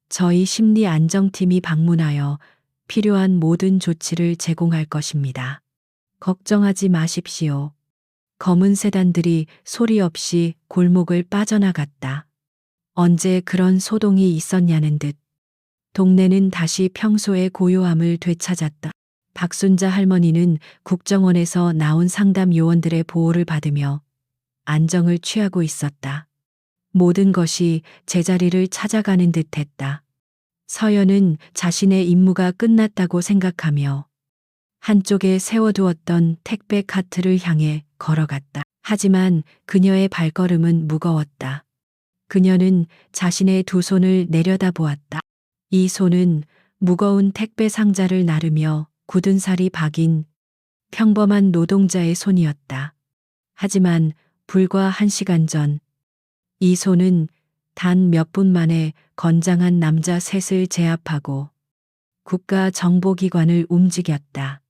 저희 심리 안정팀이 방문하여 필요한 모든 조치를 제공할 것입니다. 걱정하지 마십시오. 검은 세단들이 소리 없이 골목을 빠져나갔다. 언제 그런 소동이 있었냐는 듯 동네는 다시 평소의 고요함을 되찾았다. 박순자 할머니는 국정원에서 나온 상담 요원들의 보호를 받으며 안정을 취하고 있었다. 모든 것이 제자리를 찾아가는 듯 했다. 서연은 자신의 임무가 끝났다고 생각하며 한쪽에 세워두었던 택배 카트를 향해 걸어갔다. 하지만 그녀의 발걸음은 무거웠다. 그녀는 자신의 두 손을 내려다보았다. 이 손은 무거운 택배 상자를 나르며 굳은 살이 박인 평범한 노동자의 손이었다. 하지만 불과 1시간 전, 이 손은 단 몇 분 만에 건장한 남자 셋을 제압하고 국가정보기관을 움직였다.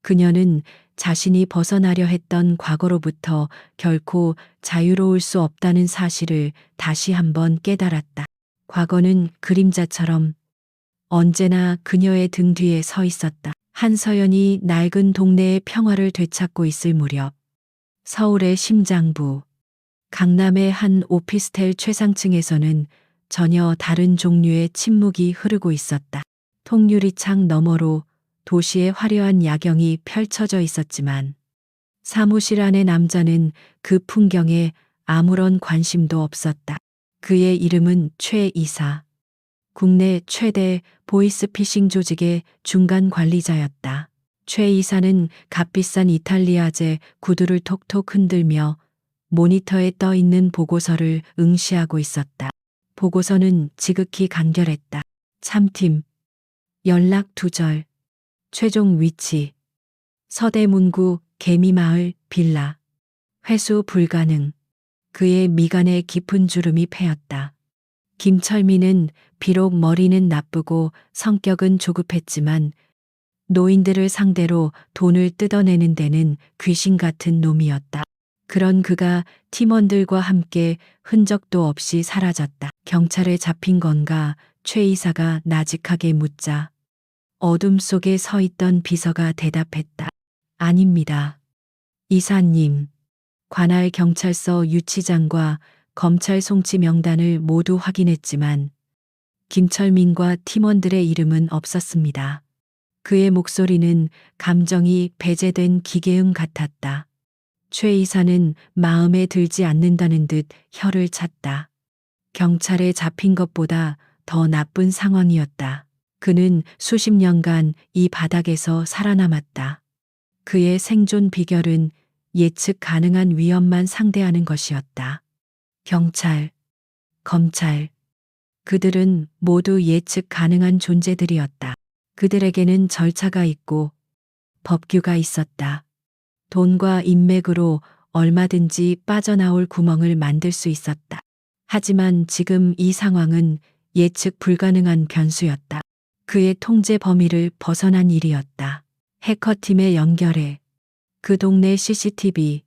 그녀는 자신이 벗어나려 했던 과거로부터 결코 자유로울 수 없다는 사실을 다시 한번 깨달았다. 과거는 그림자처럼 언제나 그녀의 등 뒤에 서 있었다. 한서연이 낡은 동네의 평화를 되찾고 있을 무렵 서울의 심장부, 강남의 한 오피스텔 최상층에서는 전혀 다른 종류의 침묵이 흐르고 있었다. 통유리창 너머로 도시의 화려한 야경이 펼쳐져 있었지만 사무실 안의 남자는 그 풍경에 아무런 관심도 없었다. 그의 이름은 최 이사. 국내 최대 보이스피싱 조직의 중간 관리자였다. 최 이사는 값비싼 이탈리아제 구두를 톡톡 흔들며 모니터에 떠 있는 보고서를 응시하고 있었다. 보고서는 지극히 간결했다. 참팀, 연락 두절, 최종 위치, 서대문구 개미마을 빌라, 회수 불가능. 그의 미간에 깊은 주름이 패였다. 김철민은 비록 머리는 나쁘고 성격은 조급했지만 노인들을 상대로 돈을 뜯어내는 데는 귀신 같은 놈이었다. 그런 그가 팀원들과 함께 흔적도 없이 사라졌다. 경찰에 잡힌 건가? 최 이사가 나직하게 묻자 어둠 속에 서 있던 비서가 대답했다. 아닙니다. 이사님. 관할 경찰서 유치장과 검찰 송치 명단을 모두 확인했지만 김철민과 팀원들의 이름은 없었습니다. 그의 목소리는 감정이 배제된 기계음 같았다. 최 이사는 마음에 들지 않는다는 듯 혀를 찼다. 경찰에 잡힌 것보다 더 나쁜 상황이었다. 그는 수십 년간 이 바닥에서 살아남았다. 그의 생존 비결은 예측 가능한 위험만 상대하는 것이었다. 경찰, 검찰, 그들은 모두 예측 가능한 존재들이었다. 그들에게는 절차가 있고 법규가 있었다. 돈과 인맥으로 얼마든지 빠져나올 구멍을 만들 수 있었다. 하지만 지금 이 상황은 예측 불가능한 변수였다. 그의 통제 범위를 벗어난 일이었다. 해커팀에 연결해 그 동네 CCTV,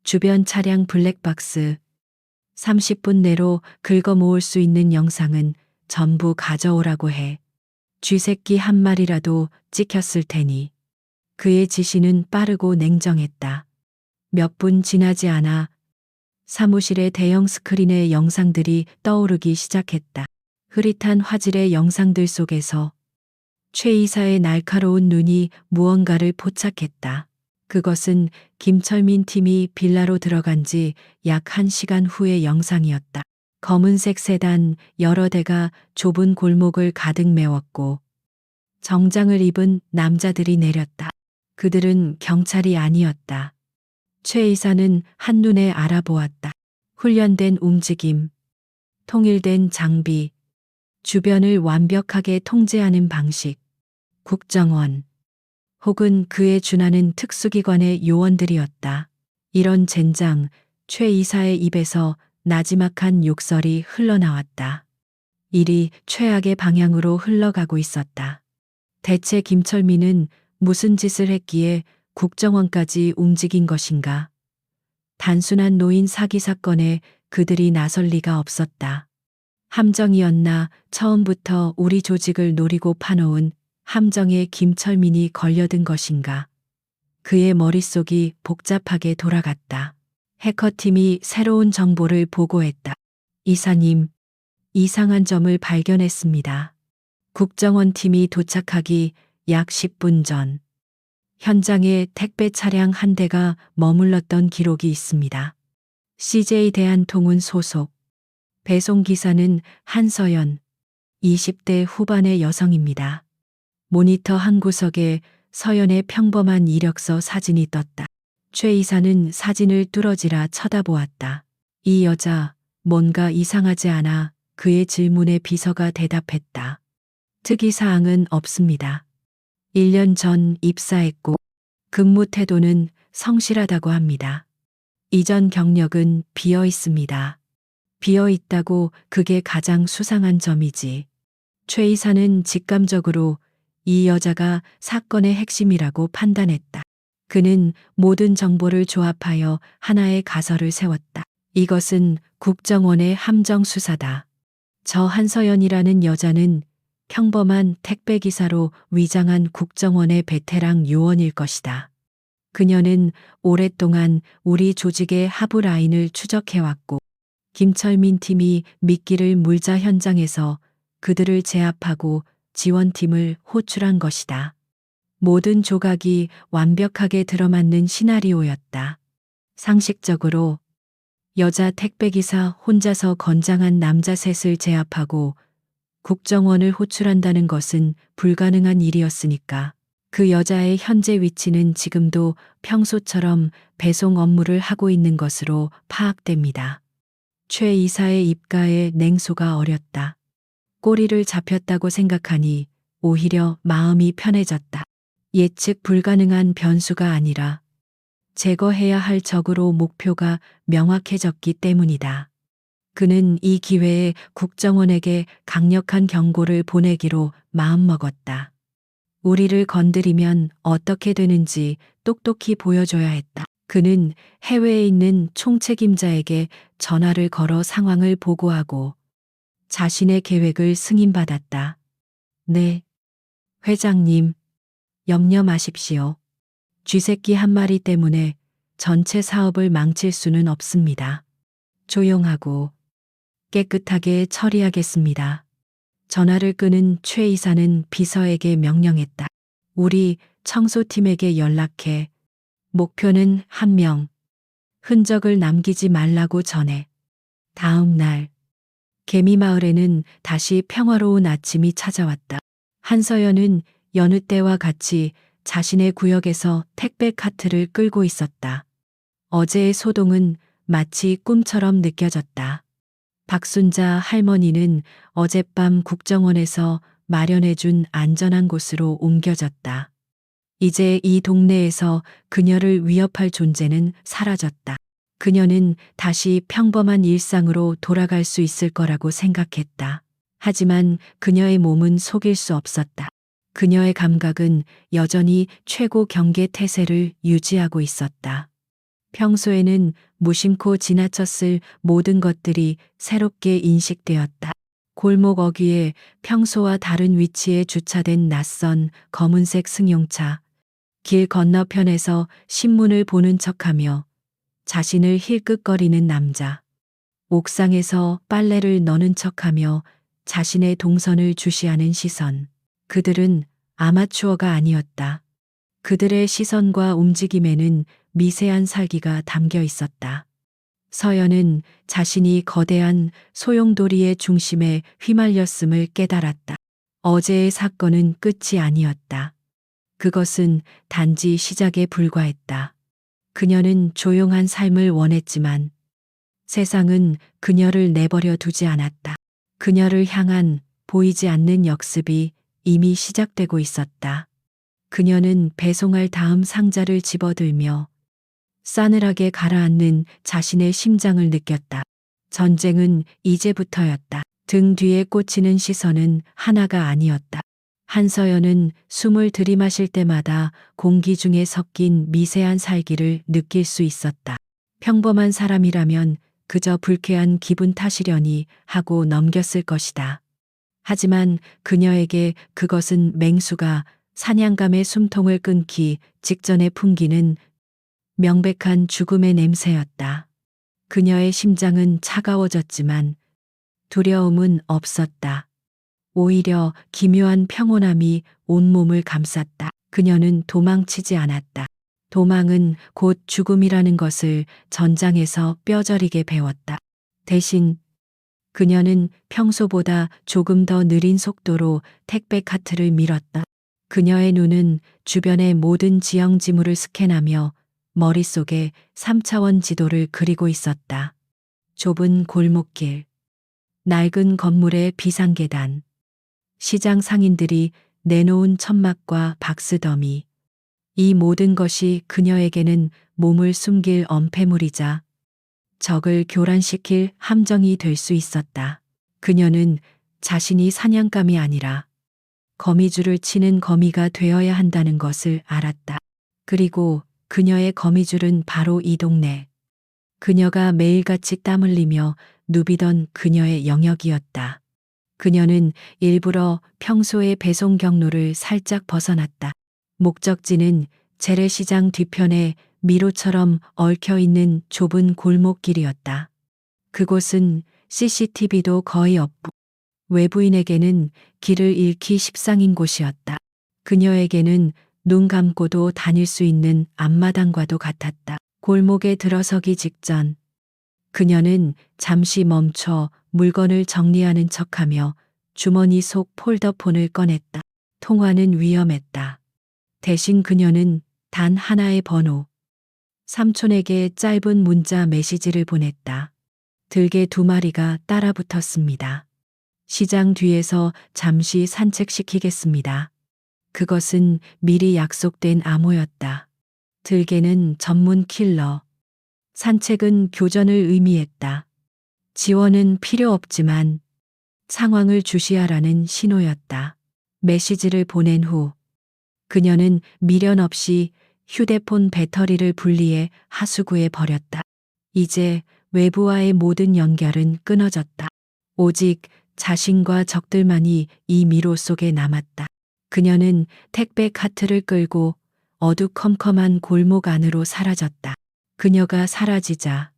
주변 차량 블랙박스, 30분 내로 긁어 모을 수 있는 영상은 전부 가져오라고 해. 쥐새끼 한 마리라도 찍혔을 테니. 그의 지시는 빠르고 냉정했다. 몇 분 지나지 않아 사무실의 대형 스크린에 영상들이 떠오르기 시작했다. 흐릿한 화질의 영상들 속에서 최 이사의 날카로운 눈이 무언가를 포착했다. 그것은 김철민 팀이 빌라로 들어간 지 약 1시간 후의 영상이었다. 검은색 세단 여러 대가 좁은 골목을 가득 메웠고 정장을 입은 남자들이 내렸다. 그들은 경찰이 아니었다. 최 이사는 한눈에 알아보았다. 훈련된 움직임, 통일된 장비, 주변을 완벽하게 통제하는 방식, 국정원, 혹은 그에 준하는 특수기관의 요원들이었다. 이런 젠장, 최 이사의 입에서 나지막한 욕설이 흘러나왔다. 일이 최악의 방향으로 흘러가고 있었다. 대체 김철민은 무슨 짓을 했기에 국정원까지 움직인 것인가? 단순한 노인 사기 사건에 그들이 나설 리가 없었다. 함정이었나 처음부터 우리 조직을 노리고 파놓은 함정에 김철민이 걸려든 것인가? 그의 머릿속이 복잡하게 돌아갔다. 해커팀이 새로운 정보를 보고했다. 이사님, 이상한 점을 발견했습니다. 국정원 팀이 도착하기 약 10분 전, 현장에 택배 차량 한 대가 머물렀던 기록이 있습니다. CJ 대한통운 소속, 배송기사는 한서연, 20대 후반의 여성입니다. 모니터 한 구석에 서연의 평범한 이력서 사진이 떴다. 최 이사는 사진을 뚫어지라 쳐다보았다. 이 여자, 뭔가 이상하지 않아 그의 질문에 비서가 대답했다. 특이사항은 없습니다. 1년 전 입사했고 근무 태도는 성실하다고 합니다. 이전 경력은 비어 있습니다. 비어 있다고 그게 가장 수상한 점이지. 최 이사는 직감적으로 이 여자가 사건의 핵심이라고 판단했다. 그는 모든 정보를 조합하여 하나의 가설을 세웠다. 이것은 국정원의 함정 수사다. 저 한서연이라는 여자는 평범한 택배기사로 위장한 국정원의 베테랑 요원일 것이다. 그녀는 오랫동안 우리 조직의 하부 라인을 추적해왔고 김철민 팀이 미끼를 물자 현장에서 그들을 제압하고 지원팀을 호출한 것이다. 모든 조각이 완벽하게 들어맞는 시나리오였다. 상식적으로 여자 택배기사 혼자서 건장한 남자 셋을 제압하고 국정원을 호출한다는 것은 불가능한 일이었으니까 그 여자의 현재 위치는 지금도 평소처럼 배송 업무를 하고 있는 것으로 파악됩니다. 최 이사의 입가에 냉소가 어렸다. 꼬리를 잡혔다고 생각하니 오히려 마음이 편해졌다. 예측 불가능한 변수가 아니라 제거해야 할 적으로 목표가 명확해졌기 때문이다. 그는 이 기회에 국정원에게 강력한 경고를 보내기로 마음먹었다. 우리를 건드리면 어떻게 되는지 똑똑히 보여줘야 했다. 그는 해외에 있는 총책임자에게 전화를 걸어 상황을 보고하고 자신의 계획을 승인받았다. 네, 회장님, 염려 마십시오. 쥐새끼 한 마리 때문에 전체 사업을 망칠 수는 없습니다. 조용하고 깨끗하게 처리하겠습니다. 전화를 끄는 최 이사는 비서에게 명령했다. 우리 청소팀에게 연락해. 목표는 한 명. 흔적을 남기지 말라고 전해. 다음 날, 개미마을에는 다시 평화로운 아침이 찾아왔다. 한서연은 여느 때와 같이 자신의 구역에서 택배 카트를 끌고 있었다. 어제의 소동은 마치 꿈처럼 느껴졌다. 박순자 할머니는 어젯밤 국정원에서 마련해준 안전한 곳으로 옮겨졌다. 이제 이 동네에서 그녀를 위협할 존재는 사라졌다. 그녀는 다시 평범한 일상으로 돌아갈 수 있을 거라고 생각했다. 하지만 그녀의 몸은 속일 수 없었다. 그녀의 감각은 여전히 최고 경계 태세를 유지하고 있었다. 평소에는 무심코 지나쳤을 모든 것들이 새롭게 인식되었다. 골목 어귀에 평소와 다른 위치에 주차된 낯선 검은색 승용차, 길 건너편에서 신문을 보는 척하며 자신을 힐끗거리는 남자, 옥상에서 빨래를 넣는 척하며 자신의 동선을 주시하는 시선. 그들은 아마추어가 아니었다. 그들의 시선과 움직임에는 미세한 살기가 담겨 있었다. 서연은 자신이 거대한 소용돌이의 중심에 휘말렸음을 깨달았다. 어제의 사건은 끝이 아니었다. 그것은 단지 시작에 불과했다. 그녀는 조용한 삶을 원했지만 세상은 그녀를 내버려 두지 않았다. 그녀를 향한 보이지 않는 역습이 이미 시작되고 있었다. 그녀는 배송할 다음 상자를 집어들며 싸늘하게 가라앉는 자신의 심장을 느꼈다. 전쟁은 이제부터였다. 등 뒤에 꽂히는 시선은 하나가 아니었다. 한서연은 숨을 들이마실 때마다 공기 중에 섞인 미세한 살기를 느낄 수 있었다. 평범한 사람이라면 그저 불쾌한 기분 탓이려니 하고 넘겼을 것이다. 하지만 그녀에게 그것은 맹수가 사냥감의 숨통을 끊기 직전에 풍기는 명백한 죽음의 냄새였다. 그녀의 심장은 차가워졌지만 두려움은 없었다. 오히려 기묘한 평온함이 온몸을 감쌌다. 그녀는 도망치지 않았다. 도망은 곧 죽음이라는 것을 전장에서 뼈저리게 배웠다. 대신 그녀는 평소보다 조금 더 느린 속도로 택배 카트를 밀었다. 그녀의 눈은 주변의 모든 지형 지물을 스캔하며 머릿속에 3차원 지도를 그리고 있었다. 좁은 골목길, 낡은 건물의 비상계단, 시장 상인들이 내놓은 천막과 박스더미. 이 모든 것이 그녀에게는 몸을 숨길 엄폐물이자 적을 교란시킬 함정이 될 수 있었다. 그녀는 자신이 사냥감이 아니라 거미줄을 치는 거미가 되어야 한다는 것을 알았다. 그리고 그녀의 거미줄은 바로 이 동네. 그녀가 매일같이 땀 흘리며 누비던 그녀의 영역이었다. 그녀는 일부러 평소의 배송 경로를 살짝 벗어났다. 목적지는 재래시장 뒤편에 미로처럼 얽혀 있는 좁은 골목길이었다. 그곳은 CCTV도 거의 없고 외부인에게는 길을 잃기 십상인 곳이었다. 그녀에게는 눈 감고도 다닐 수 있는 앞마당과도 같았다. 골목에 들어서기 직전 그녀는 잠시 멈춰 물건을 정리하는 척하며 주머니 속 폴더폰을 꺼냈다. 통화는 위험했다. 대신 그녀는 단 하나의 번호. 삼촌에게 짧은 문자 메시지를 보냈다. 들개 2마리가 따라 붙었습니다. 시장 뒤에서 잠시 산책시키겠습니다. 그것은 미리 약속된 암호였다. 들개는 전문 킬러. 산책은 교전을 의미했다. 지원은 필요 없지만 상황을 주시하라는 신호였다. 메시지를 보낸 후 그녀는 미련 없이 휴대폰 배터리를 분리해 하수구에 버렸다. 이제 외부와의 모든 연결은 끊어졌다. 오직 자신과 적들만이 이 미로 속에 남았다. 그녀는 택배 카트를 끌고 어두컴컴한 골목 안으로 사라졌다. 그녀가 사라지자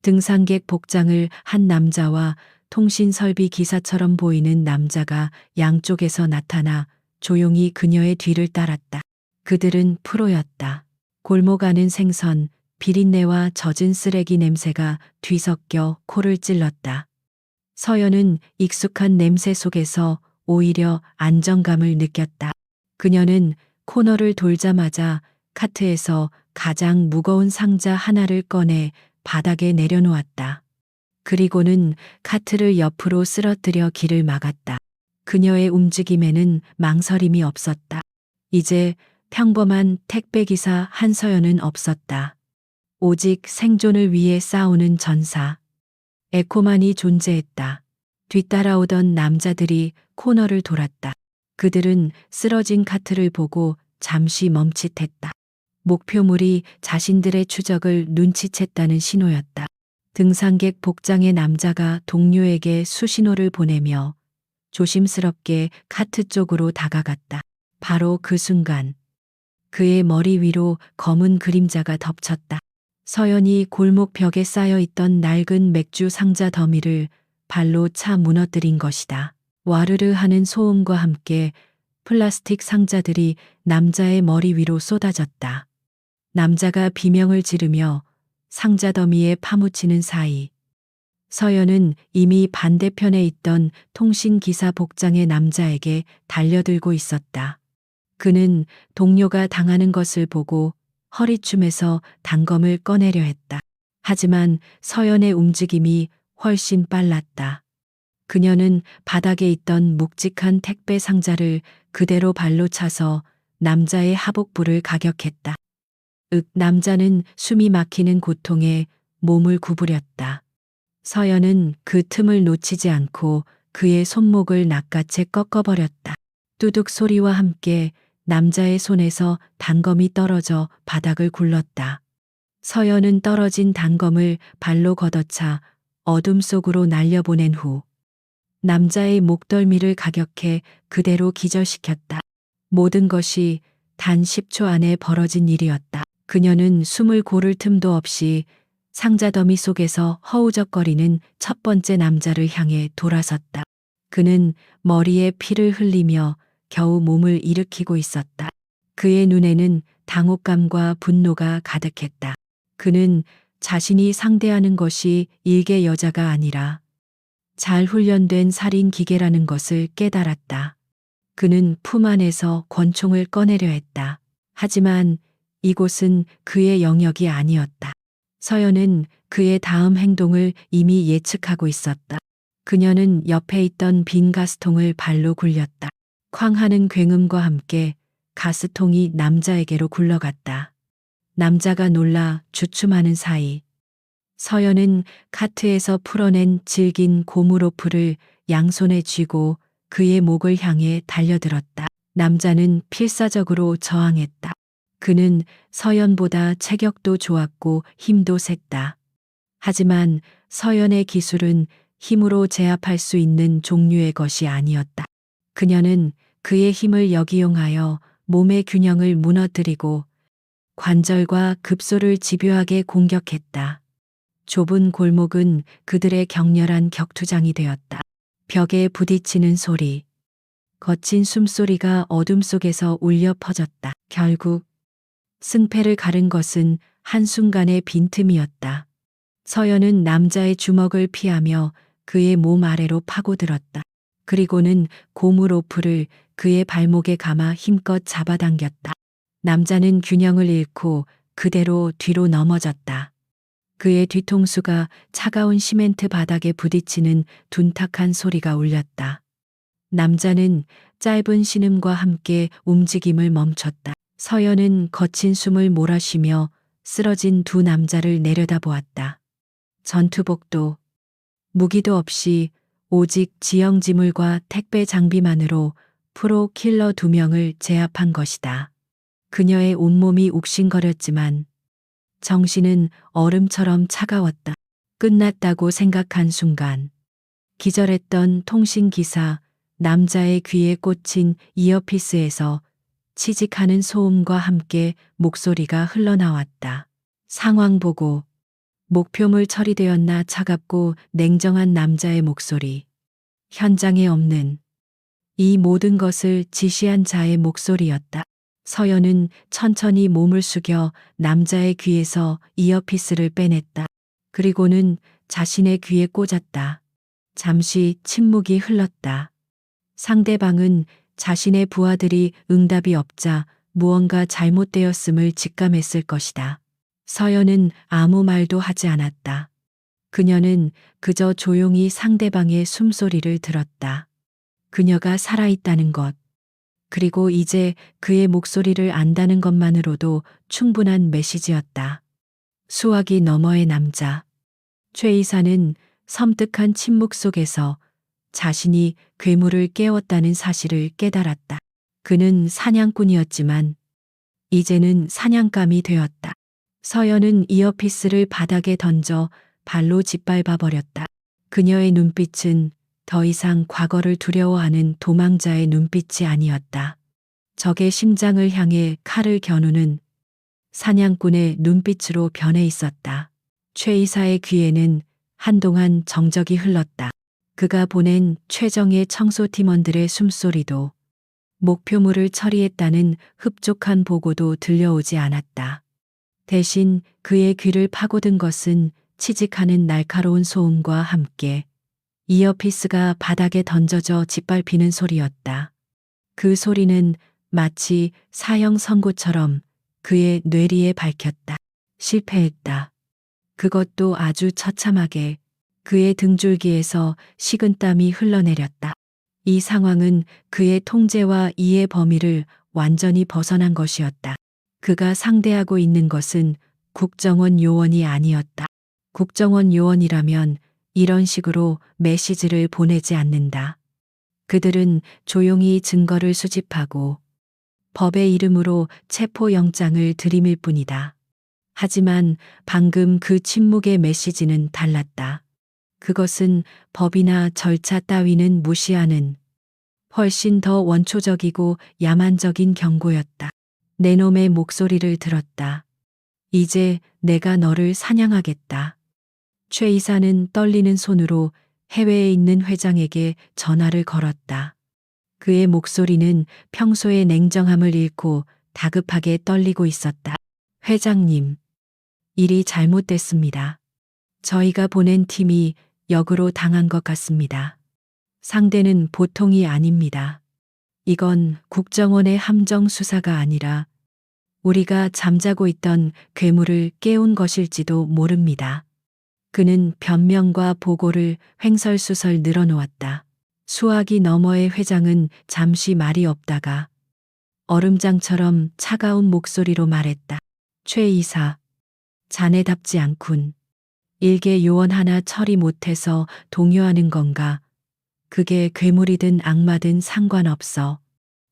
등산객 복장을 한 남자와 통신설비 기사처럼 보이는 남자가 양쪽에서 나타나 조용히 그녀의 뒤를 따랐다. 그들은 프로였다. 골목 안은 생선, 비린내와 젖은 쓰레기 냄새가 뒤섞여 코를 찔렀다. 서연은 익숙한 냄새 속에서 오히려 안정감을 느꼈다. 그녀는 코너를 돌자마자 카트에서 가장 무거운 상자 하나를 꺼내 바닥에 내려놓았다. 그리고는 카트를 옆으로 쓰러뜨려 길을 막았다. 그녀의 움직임에는 망설임이 없었다. 이제 평범한 택배기사 한서연은 없었다. 오직 생존을 위해 싸우는 전사. 에코만이 존재했다. 뒤따라오던 남자들이 코너를 돌았다. 그들은 쓰러진 카트를 보고 잠시 멈칫했다. 목표물이 자신들의 추적을 눈치챘다는 신호였다. 등산객 복장의 남자가 동료에게 수신호를 보내며 조심스럽게 카트 쪽으로 다가갔다. 바로 그 순간 그의 머리 위로 검은 그림자가 덮쳤다. 서연이 골목 벽에 쌓여 있던 낡은 맥주 상자 더미를 발로 차 무너뜨린 것이다. 와르르 하는 소음과 함께 플라스틱 상자들이 남자의 머리 위로 쏟아졌다. 남자가 비명을 지르며 상자 더미에 파묻히는 사이 서연은 이미 반대편에 있던 통신기사 복장의 남자에게 달려들고 있었다. 그는 동료가 당하는 것을 보고 허리춤에서 단검을 꺼내려 했다. 하지만 서연의 움직임이 훨씬 빨랐다. 그녀는 바닥에 있던 묵직한 택배 상자를 그대로 발로 차서 남자의 하복부를 가격했다. 남자는 숨이 막히는 고통에 몸을 구부렸다. 서연은 그 틈을 놓치지 않고 그의 손목을 낚아채 꺾어버렸다. 뚜둑 소리와 함께 남자의 손에서 단검이 떨어져 바닥을 굴렀다. 서연은 떨어진 단검을 발로 걷어차 어둠 속으로 날려보낸 후 남자의 목덜미를 가격해 그대로 기절시켰다. 모든 것이 단 10초 안에 벌어진 일이었다. 그녀는 숨을 고를 틈도 없이 상자 더미 속에서 허우적거리는 첫 번째 남자를 향해 돌아섰다. 그는 머리에 피를 흘리며 겨우 몸을 일으키고 있었다. 그의 눈에는 당혹감과 분노가 가득했다. 그는 자신이 상대하는 것이 일개 여자가 아니라 잘 훈련된 살인 기계라는 것을 깨달았다. 그는 품 안에서 권총을 꺼내려 했다. 하지만 이곳은 그의 영역이 아니었다. 서연은 그의 다음 행동을 이미 예측하고 있었다. 그녀는 옆에 있던 빈 가스통을 발로 굴렸다. 쾅 하는 굉음과 함께 가스통이 남자에게로 굴러갔다. 남자가 놀라 주춤하는 사이 서연은 카트에서 풀어낸 질긴 고무 로프를 양손에 쥐고 그의 목을 향해 달려들었다. 남자는 필사적으로 저항했다. 그는 서연보다 체격도 좋았고 힘도 셌다. 하지만 서연의 기술은 힘으로 제압할 수 있는 종류의 것이 아니었다. 그녀는 그의 힘을 역이용하여 몸의 균형을 무너뜨리고 관절과 급소를 집요하게 공격했다. 좁은 골목은 그들의 격렬한 격투장이 되었다. 벽에 부딪히는 소리, 거친 숨소리가 어둠 속에서 울려 퍼졌다. 결국 승패를 가른 것은 한순간의 빈틈이었다. 서연은 남자의 주먹을 피하며 그의 몸 아래로 파고들었다. 그리고는 고무 로프를 그의 발목에 감아 힘껏 잡아당겼다. 남자는 균형을 잃고 그대로 뒤로 넘어졌다. 그의 뒤통수가 차가운 시멘트 바닥에 부딪히는 둔탁한 소리가 울렸다. 남자는 짧은 신음과 함께 움직임을 멈췄다. 서연은 거친 숨을 몰아쉬며 쓰러진 두 남자를 내려다보았다. 전투복도, 무기도 없이 오직 지형지물과 택배 장비만으로 프로 킬러 2명을 제압한 것이다. 그녀의 온몸이 욱신거렸지만 정신은 얼음처럼 차가웠다. 끝났다고 생각한 순간 기절했던 통신기사 남자의 귀에 꽂힌 이어피스에서 치직하는 소음과 함께 목소리가 흘러나왔다. 상황 보고. 목표물 처리되었나. 차갑고 냉정한 남자의 목소리. 현장에 없는 이 모든 것을 지시한 자의 목소리였다. 서연은 천천히 몸을 숙여 남자의 귀에서 이어피스를 빼냈다. 그리고는 자신의 귀에 꽂았다. 잠시 침묵이 흘렀다. 상대방은 자신의 부하들이 응답이 없자 무언가 잘못되었음을 직감했을 것이다. 서연은 아무 말도 하지 않았다. 그녀는 그저 조용히 상대방의 숨소리를 들었다. 그녀가 살아있다는 것, 그리고 이제 그의 목소리를 안다는 것만으로도 충분한 메시지였다. 수화기 너머의 남자. 최 이사는 섬뜩한 침묵 속에서 자신이 괴물을 깨웠다는 사실을 깨달았다. 그는 사냥꾼이었지만 이제는 사냥감이 되었다. 서연은 이어피스를 바닥에 던져 발로 짓밟아 버렸다. 그녀의 눈빛은 더 이상 과거를 두려워하는 도망자의 눈빛이 아니었다. 적의 심장을 향해 칼을 겨누는 사냥꾼의 눈빛으로 변해 있었다. 최 이사의 귀에는 한동안 정적이 흘렀다. 그가 보낸 최정예 청소팀원들의 숨소리도 목표물을 처리했다는 흡족한 보고도 들려오지 않았다. 대신 그의 귀를 파고든 것은 치직하는 날카로운 소음과 함께 이어피스가 바닥에 던져져 짓밟히는 소리였다. 그 소리는 마치 사형 선고처럼 그의 뇌리에 밝혔다. 실패했다. 그것도 아주 처참하게. 그의 등줄기에서 식은땀이 흘러내렸다. 이 상황은 그의 통제와 이해 범위를 완전히 벗어난 것이었다. 그가 상대하고 있는 것은 국정원 요원이 아니었다. 국정원 요원이라면 이런 식으로 메시지를 보내지 않는다. 그들은 조용히 증거를 수집하고 법의 이름으로 체포영장을 들이밀 뿐이다. 하지만 방금 그 침묵의 메시지는 달랐다. 그것은 법이나 절차 따위는 무시하는 훨씬 더 원초적이고 야만적인 경고였다. 내 놈의 목소리를 들었다. 이제 내가 너를 사냥하겠다. 최 이사는 떨리는 손으로 해외에 있는 회장에게 전화를 걸었다. 그의 목소리는 평소의 냉정함을 잃고 다급하게 떨리고 있었다. 회장님, 일이 잘못됐습니다. 저희가 보낸 팀이 역으로 당한 것 같습니다. 상대는 보통이 아닙니다. 이건 국정원의 함정 수사가 아니라 우리가 잠자고 있던 괴물을 깨운 것일지도 모릅니다. 그는 변명과 보고를 횡설수설 늘어놓았다. 수화기 너머의 회장은 잠시 말이 없다가 얼음장처럼 차가운 목소리로 말했다. 최 이사, 자네답지 않군. 일개 요원 하나 처리 못해서 동요하는 건가? 그게 괴물이든 악마든 상관없어.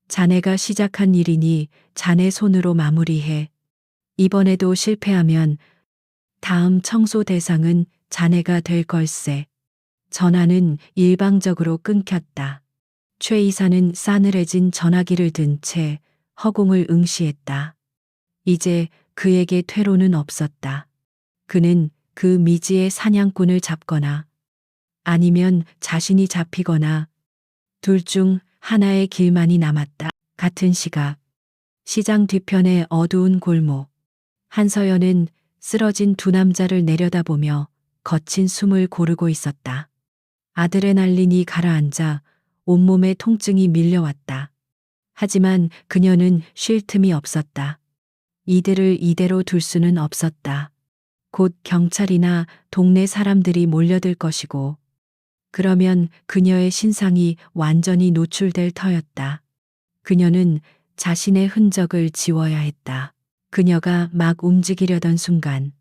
자네가 시작한 일이니 자네 손으로 마무리해. 이번에도 실패하면 다음 청소 대상은 자네가 될 걸세. 전화는 일방적으로 끊겼다. 최 이사는 싸늘해진 전화기를 든 채 허공을 응시했다. 이제 그에게 퇴로는 없었다. 그는 그 미지의 사냥꾼을 잡거나 아니면 자신이 잡히거나 둘 중 하나의 길만이 남았다. 같은 시각 시장 뒤편의 어두운 골목 한서연은 쓰러진 두 남자를 내려다보며 거친 숨을 고르고 있었다. 아드레날린이 가라앉아 온몸에 통증이 밀려왔다. 하지만 그녀는 쉴 틈이 없었다. 이들을 이대로 둘 수는 없었다. 곧 경찰이나 동네 사람들이 몰려들 것이고 그러면 그녀의 신상이 완전히 노출될 터였다. 그녀는 자신의 흔적을 지워야 했다. 그녀가 막 움직이려던 순간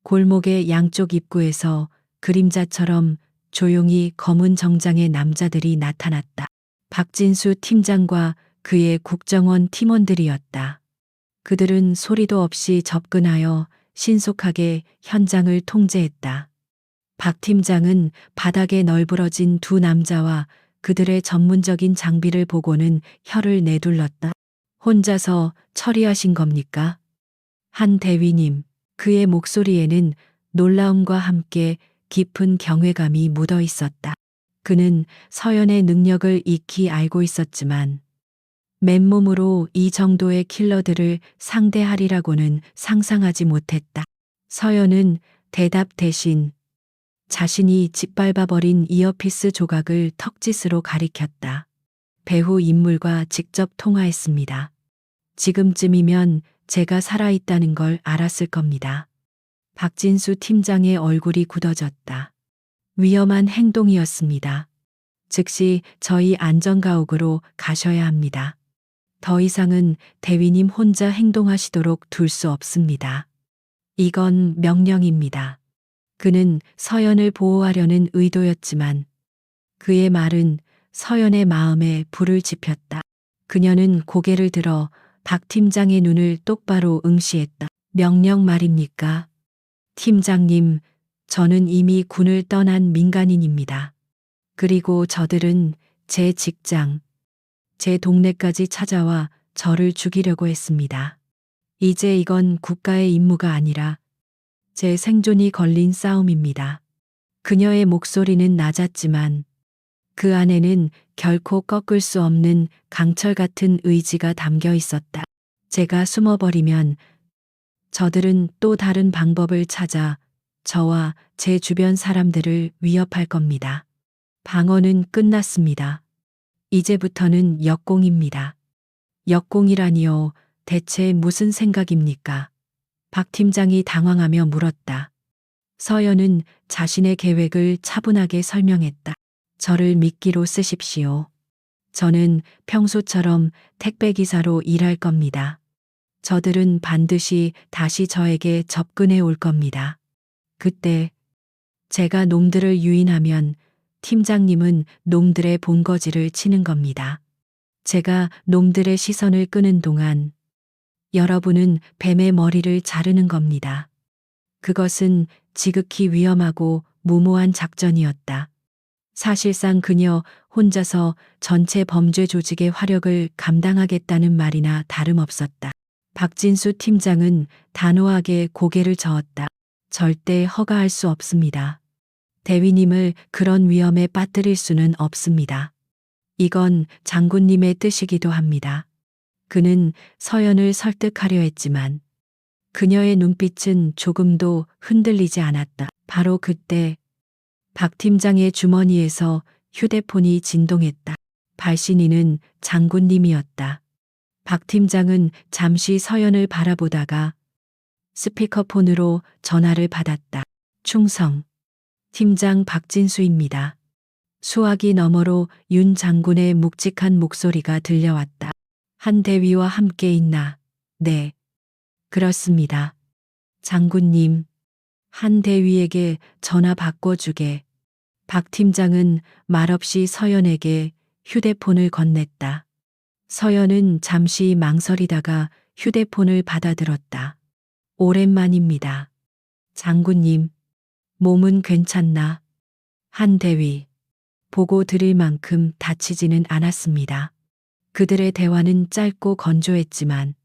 골목의 양쪽 입구에서 그림자처럼 조용히 검은 정장의 남자들이 나타났다. 박진수 팀장과 그의 국정원 팀원들이었다. 그들은 소리도 없이 접근하여 신속하게 현장을 통제했다. 박 팀장은 바닥에 널브러진 두 남자와 그들의 전문적인 장비를 보고는 혀를 내둘렀다. 혼자서 처리하신 겁니까? 한 대위님, 그의 목소리에는 놀라움과 함께 깊은 경외감이 묻어 있었다. 그는 서연의 능력을 익히 알고 있었지만 맨몸으로 이 정도의 킬러들을 상대하리라고는 상상하지 못했다. 서연은 대답 대신 자신이 짓밟아버린 이어피스 조각을 턱짓으로 가리켰다. 배후 인물과 직접 통화했습니다. 지금쯤이면 제가 살아있다는 걸 알았을 겁니다. 박진수 팀장의 얼굴이 굳어졌다. 위험한 행동이었습니다. 즉시 저희 안전가옥으로 가셔야 합니다. 더 이상은 대위님 혼자 행동하시도록 둘 수 없습니다. 이건 명령입니다. 그는 서연을 보호하려는 의도였지만 그의 말은 서연의 마음에 불을 지폈다. 그녀는 고개를 들어 박 팀장의 눈을 똑바로 응시했다. 명령 말입니까? 팀장님, 저는 이미 군을 떠난 민간인입니다. 그리고 저들은 제 직장, 제 동네까지 찾아와 저를 죽이려고 했습니다. 이제 이건 국가의 임무가 아니라 제 생존이 걸린 싸움입니다. 그녀의 목소리는 낮았지만 그 안에는 결코 꺾을 수 없는 강철 같은 의지가 담겨 있었다. 제가 숨어버리면 저들은 또 다른 방법을 찾아 저와 제 주변 사람들을 위협할 겁니다. 방어는 끝났습니다. 이제부터는 역공입니다. 역공이라니요, 대체 무슨 생각입니까? 박 팀장이 당황하며 물었다. 서연은 자신의 계획을 차분하게 설명했다. 저를 미끼로 쓰십시오. 저는 평소처럼 택배기사로 일할 겁니다. 저들은 반드시 다시 저에게 접근해 올 겁니다. 그때 제가 놈들을 유인하면 팀장님은 놈들의 본거지를 치는 겁니다. 제가 놈들의 시선을 끄는 동안 여러분은 뱀의 머리를 자르는 겁니다. 그것은 지극히 위험하고 무모한 작전이었다. 사실상 그녀 혼자서 전체 범죄 조직의 화력을 감당하겠다는 말이나 다름없었다. 박진수 팀장은 단호하게 고개를 저었다. 절대 허가할 수 없습니다. 대위님을 그런 위험에 빠뜨릴 수는 없습니다. 이건 장군님의 뜻이기도 합니다. 그는 서연을 설득하려 했지만 그녀의 눈빛은 조금도 흔들리지 않았다. 바로 그때 박 팀장의 주머니에서 휴대폰이 진동했다. 발신인은 장군님이었다. 박 팀장은 잠시 서연을 바라보다가 스피커폰으로 전화를 받았다. 충성. 팀장 박진수입니다. 수화기 너머로 윤 장군의 묵직한 목소리가 들려왔다. 한 대위와 함께 있나? 네. 그렇습니다. 장군님. 한 대위에게 전화 바꿔주게. 박 팀장은 말없이 서연에게 휴대폰을 건넸다. 서연은 잠시 망설이다가 휴대폰을 받아들었다. 오랜만입니다. 장군님, 몸은 괜찮나? 한 대위. 보고 드릴 만큼 다치지는 않았습니다. 그들의 대화는 짧고 건조했지만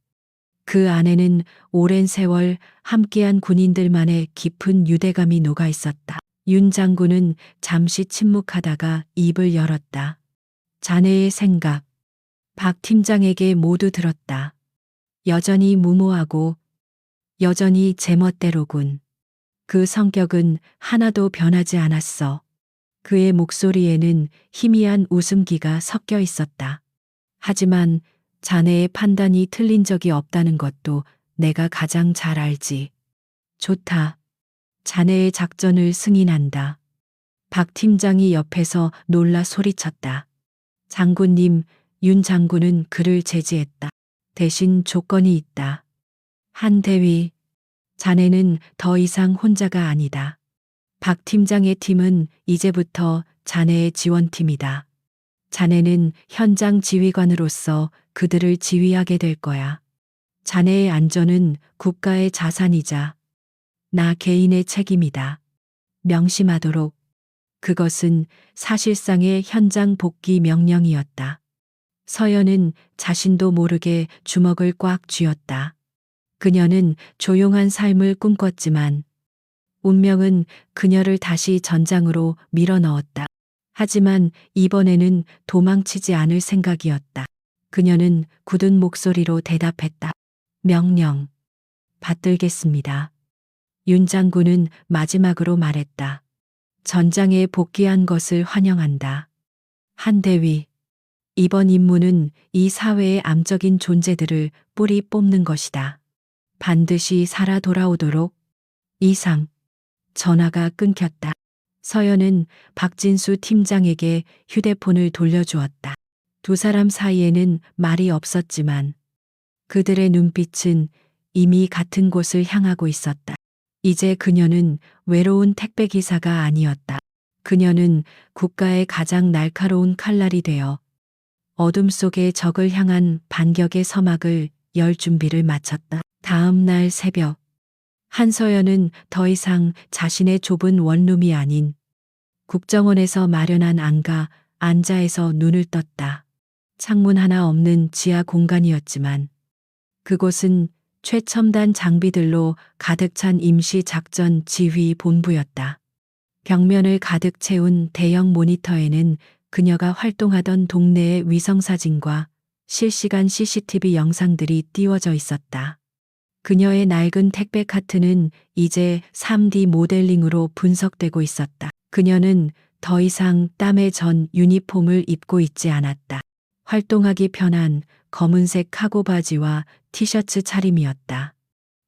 그 안에는 오랜 세월 함께한 군인들만의 깊은 유대감이 녹아 있었다. 윤 장군은 잠시 침묵하다가 입을 열었다. 자네의 생각, 박 팀장에게 모두 들었다. 여전히 무모하고 여전히 제멋대로군. 그 성격은 하나도 변하지 않았어. 그의 목소리에는 희미한 웃음기가 섞여 있었다. 하지만 자네의 판단이 틀린 적이 없다는 것도 내가 가장 잘 알지. 좋다. 자네의 작전을 승인한다. 박 팀장이 옆에서 놀라 소리쳤다. 장군님, 윤 장군은 그를 제지했다. 대신 조건이 있다. 한 대위, 자네는 더 이상 혼자가 아니다. 박 팀장의 팀은 이제부터 자네의 지원팀이다. 자네는 현장 지휘관으로서 그들을 지휘하게 될 거야. 자네의 안전은 국가의 자산이자 나 개인의 책임이다. 명심하도록. 그것은 사실상의 현장 복귀 명령이었다. 서연은 자신도 모르게 주먹을 꽉 쥐었다. 그녀는 조용한 삶을 꿈꿨지만 운명은 그녀를 다시 전장으로 밀어넣었다. 하지만 이번에는 도망치지 않을 생각이었다. 그녀는 굳은 목소리로 대답했다. 명령. 받들겠습니다. 윤 장군은 마지막으로 말했다. 전장에 복귀한 것을 환영한다. 한 대위. 이번 임무는 이 사회의 암적인 존재들을 뿌리 뽑는 것이다. 반드시 살아 돌아오도록. 이상. 전화가 끊겼다. 서연은 박진수 팀장에게 휴대폰을 돌려주었다. 두 사람 사이에는 말이 없었지만 그들의 눈빛은 이미 같은 곳을 향하고 있었다. 이제 그녀는 외로운 택배기사가 아니었다. 그녀는 국가의 가장 날카로운 칼날이 되어 어둠 속의 적을 향한 반격의 서막을 열 준비를 마쳤다. 다음 날 새벽, 한서연은 더 이상 자신의 좁은 원룸이 아닌 국정원에서 마련한 안가 안자에서 눈을 떴다. 창문 하나 없는 지하 공간이었지만 그곳은 최첨단 장비들로 가득 찬 임시 작전 지휘 본부였다. 벽면을 가득 채운 대형 모니터에는 그녀가 활동하던 동네의 위성사진과 실시간 CCTV 영상들이 띄워져 있었다. 그녀의 낡은 택배 카트는 이제 3D 모델링으로 분석되고 있었다. 그녀는 더 이상 땀에 전 유니폼을 입고 있지 않았다. 활동하기 편한 검은색 카고 바지와 티셔츠 차림이었다.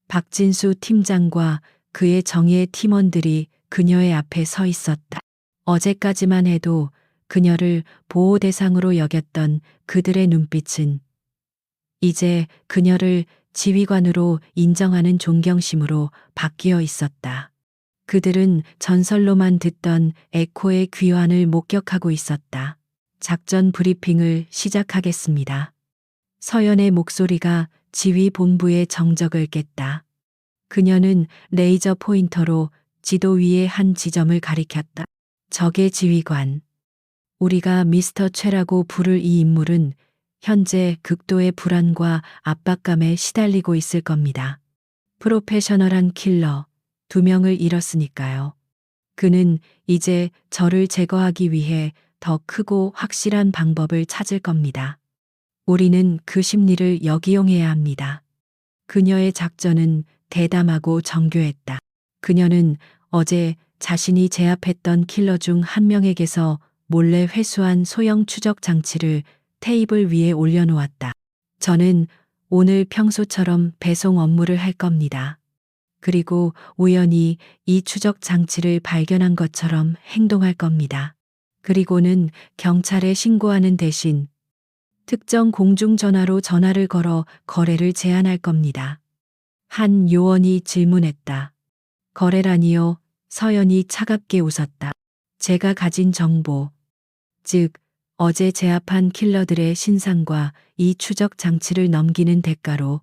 박진수 팀장과 그의 정예 팀원들이 그녀의 앞에 서 있었다. 어제까지만 해도 그녀를 보호 대상으로 여겼던 그들의 눈빛은 이제 그녀를 지휘관으로 인정하는 존경심으로 바뀌어 있었다. 그들은 전설로만 듣던 에코의 귀환을 목격하고 있었다. 작전 브리핑을 시작하겠습니다. 서연의 목소리가 지휘 본부의 정적을 깼다. 그녀는 레이저 포인터로 지도 위의 한 지점을 가리켰다. 적의 지휘관. 우리가 미스터 최라고 부를 이 인물은 현재 극도의 불안과 압박감에 시달리고 있을 겁니다. 프로페셔널한 킬러 2명을 잃었으니까요. 그는 이제 저를 제거하기 위해 더 크고 확실한 방법을 찾을 겁니다. 우리는 그 심리를 역이용해야 합니다. 그녀의 작전은 대담하고 정교했다. 그녀는 어제 자신이 제압했던 킬러 중 한 명에게서 몰래 회수한 소형 추적 장치를 테이블 위에 올려놓았다. 저는 오늘 평소처럼 배송 업무를 할 겁니다. 그리고 우연히 이 추적 장치를 발견한 것처럼 행동할 겁니다. 그리고는 경찰에 신고하는 대신 특정 공중전화로 전화를 걸어 거래를 제안할 겁니다. 한 요원이 질문했다. 거래라니요? 서연이 차갑게 웃었다. 제가 가진 정보, 즉 어제 제압한 킬러들의 신상과 이 추적 장치를 넘기는 대가로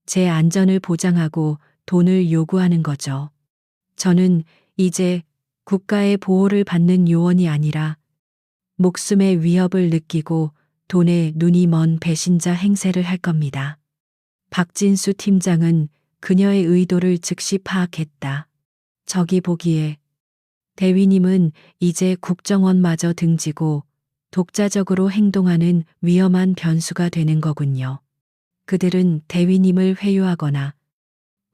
제 안전을 보장하고 돈을 요구하는 거죠. 저는 이제 국가의 보호를 받는 요원이 아니라 목숨의 위협을 느끼고 돈에 눈이 먼 배신자 행세를 할 겁니다. 박진수 팀장은 그녀의 의도를 즉시 파악했다. 저기 보기에 대위님은 이제 국정원마저 등지고 독자적으로 행동하는 위험한 변수가 되는 거군요. 그들은 대위님을 회유하거나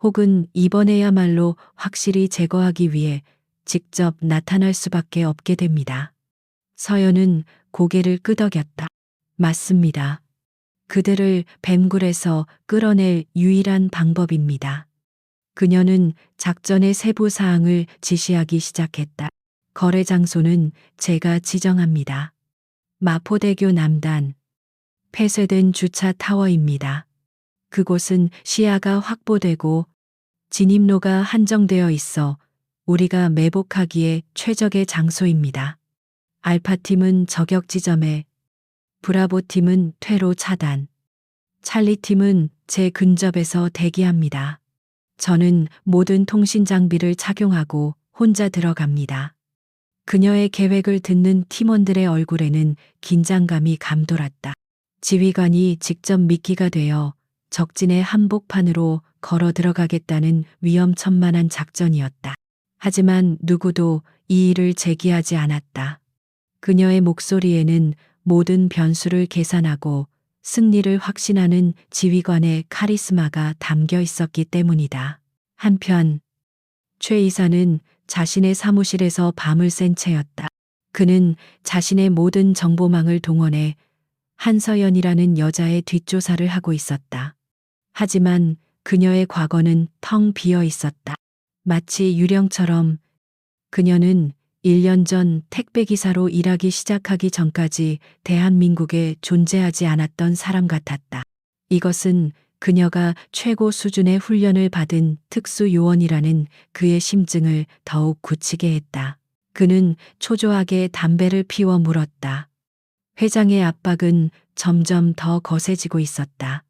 혹은 이번에야말로 확실히 제거하기 위해 직접 나타날 수밖에 없게 됩니다. 서연은 고개를 끄덕였다. 맞습니다. 그들을 뱀굴에서 끌어낼 유일한 방법입니다. 그녀는 작전의 세부 사항을 지시하기 시작했다. 거래 장소는 제가 지정합니다. 마포대교 남단, 폐쇄된 주차 타워입니다. 그곳은 시야가 확보되고 진입로가 한정되어 있어 우리가 매복하기에 최적의 장소입니다. 알파팀은 저격 지점에, 브라보팀은 퇴로 차단, 찰리팀은 제 근접에서 대기합니다. 저는 모든 통신 장비를 착용하고 혼자 들어갑니다. 그녀의 계획을 듣는 팀원들의 얼굴에는 긴장감이 감돌았다. 지휘관이 직접 미끼가 되어 적진의 한복판으로 걸어 들어가겠다는 위험천만한 작전이었다. 하지만 누구도 이 일을 제기하지 않았다. 그녀의 목소리에는 모든 변수를 계산하고 승리를 확신하는 지휘관의 카리스마가 담겨 있었기 때문이다. 한편 최 이사는 자신의 사무실에서 밤을 샌 채였다. 그는 자신의 모든 정보망을 동원해 한서연이라는 여자의 뒷조사를 하고 있었다. 하지만 그녀의 과거는 텅 비어 있었다. 마치 유령처럼 그녀는 1년 전 택배기사로 일하기 시작하기 전까지 대한민국에 존재하지 않았던 사람 같았다. 이것은 그녀가 최고 수준의 훈련을 받은 특수요원이라는 그의 심증을 더욱 굳히게 했다. 그는 초조하게 담배를 피워 물었다. 회장의 압박은 점점 더 거세지고 있었다.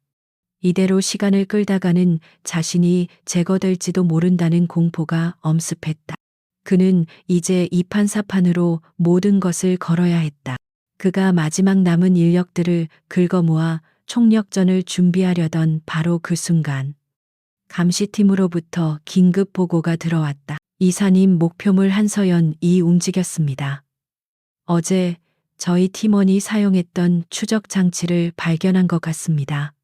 이대로 시간을 끌다가는 자신이 제거될지도 모른다는 공포가 엄습했다. 그는 이제 이판사판으로 모든 것을 걸어야 했다. 그가 마지막 남은 인력들을 긁어모아 총력전을 준비하려던 바로 그 순간 감시팀으로부터 긴급 보고가 들어왔다. 이사님, 목표물 한서연이 움직였습니다. 어제 저희 팀원이 사용했던 추적 장치를 발견한 것 같습니다.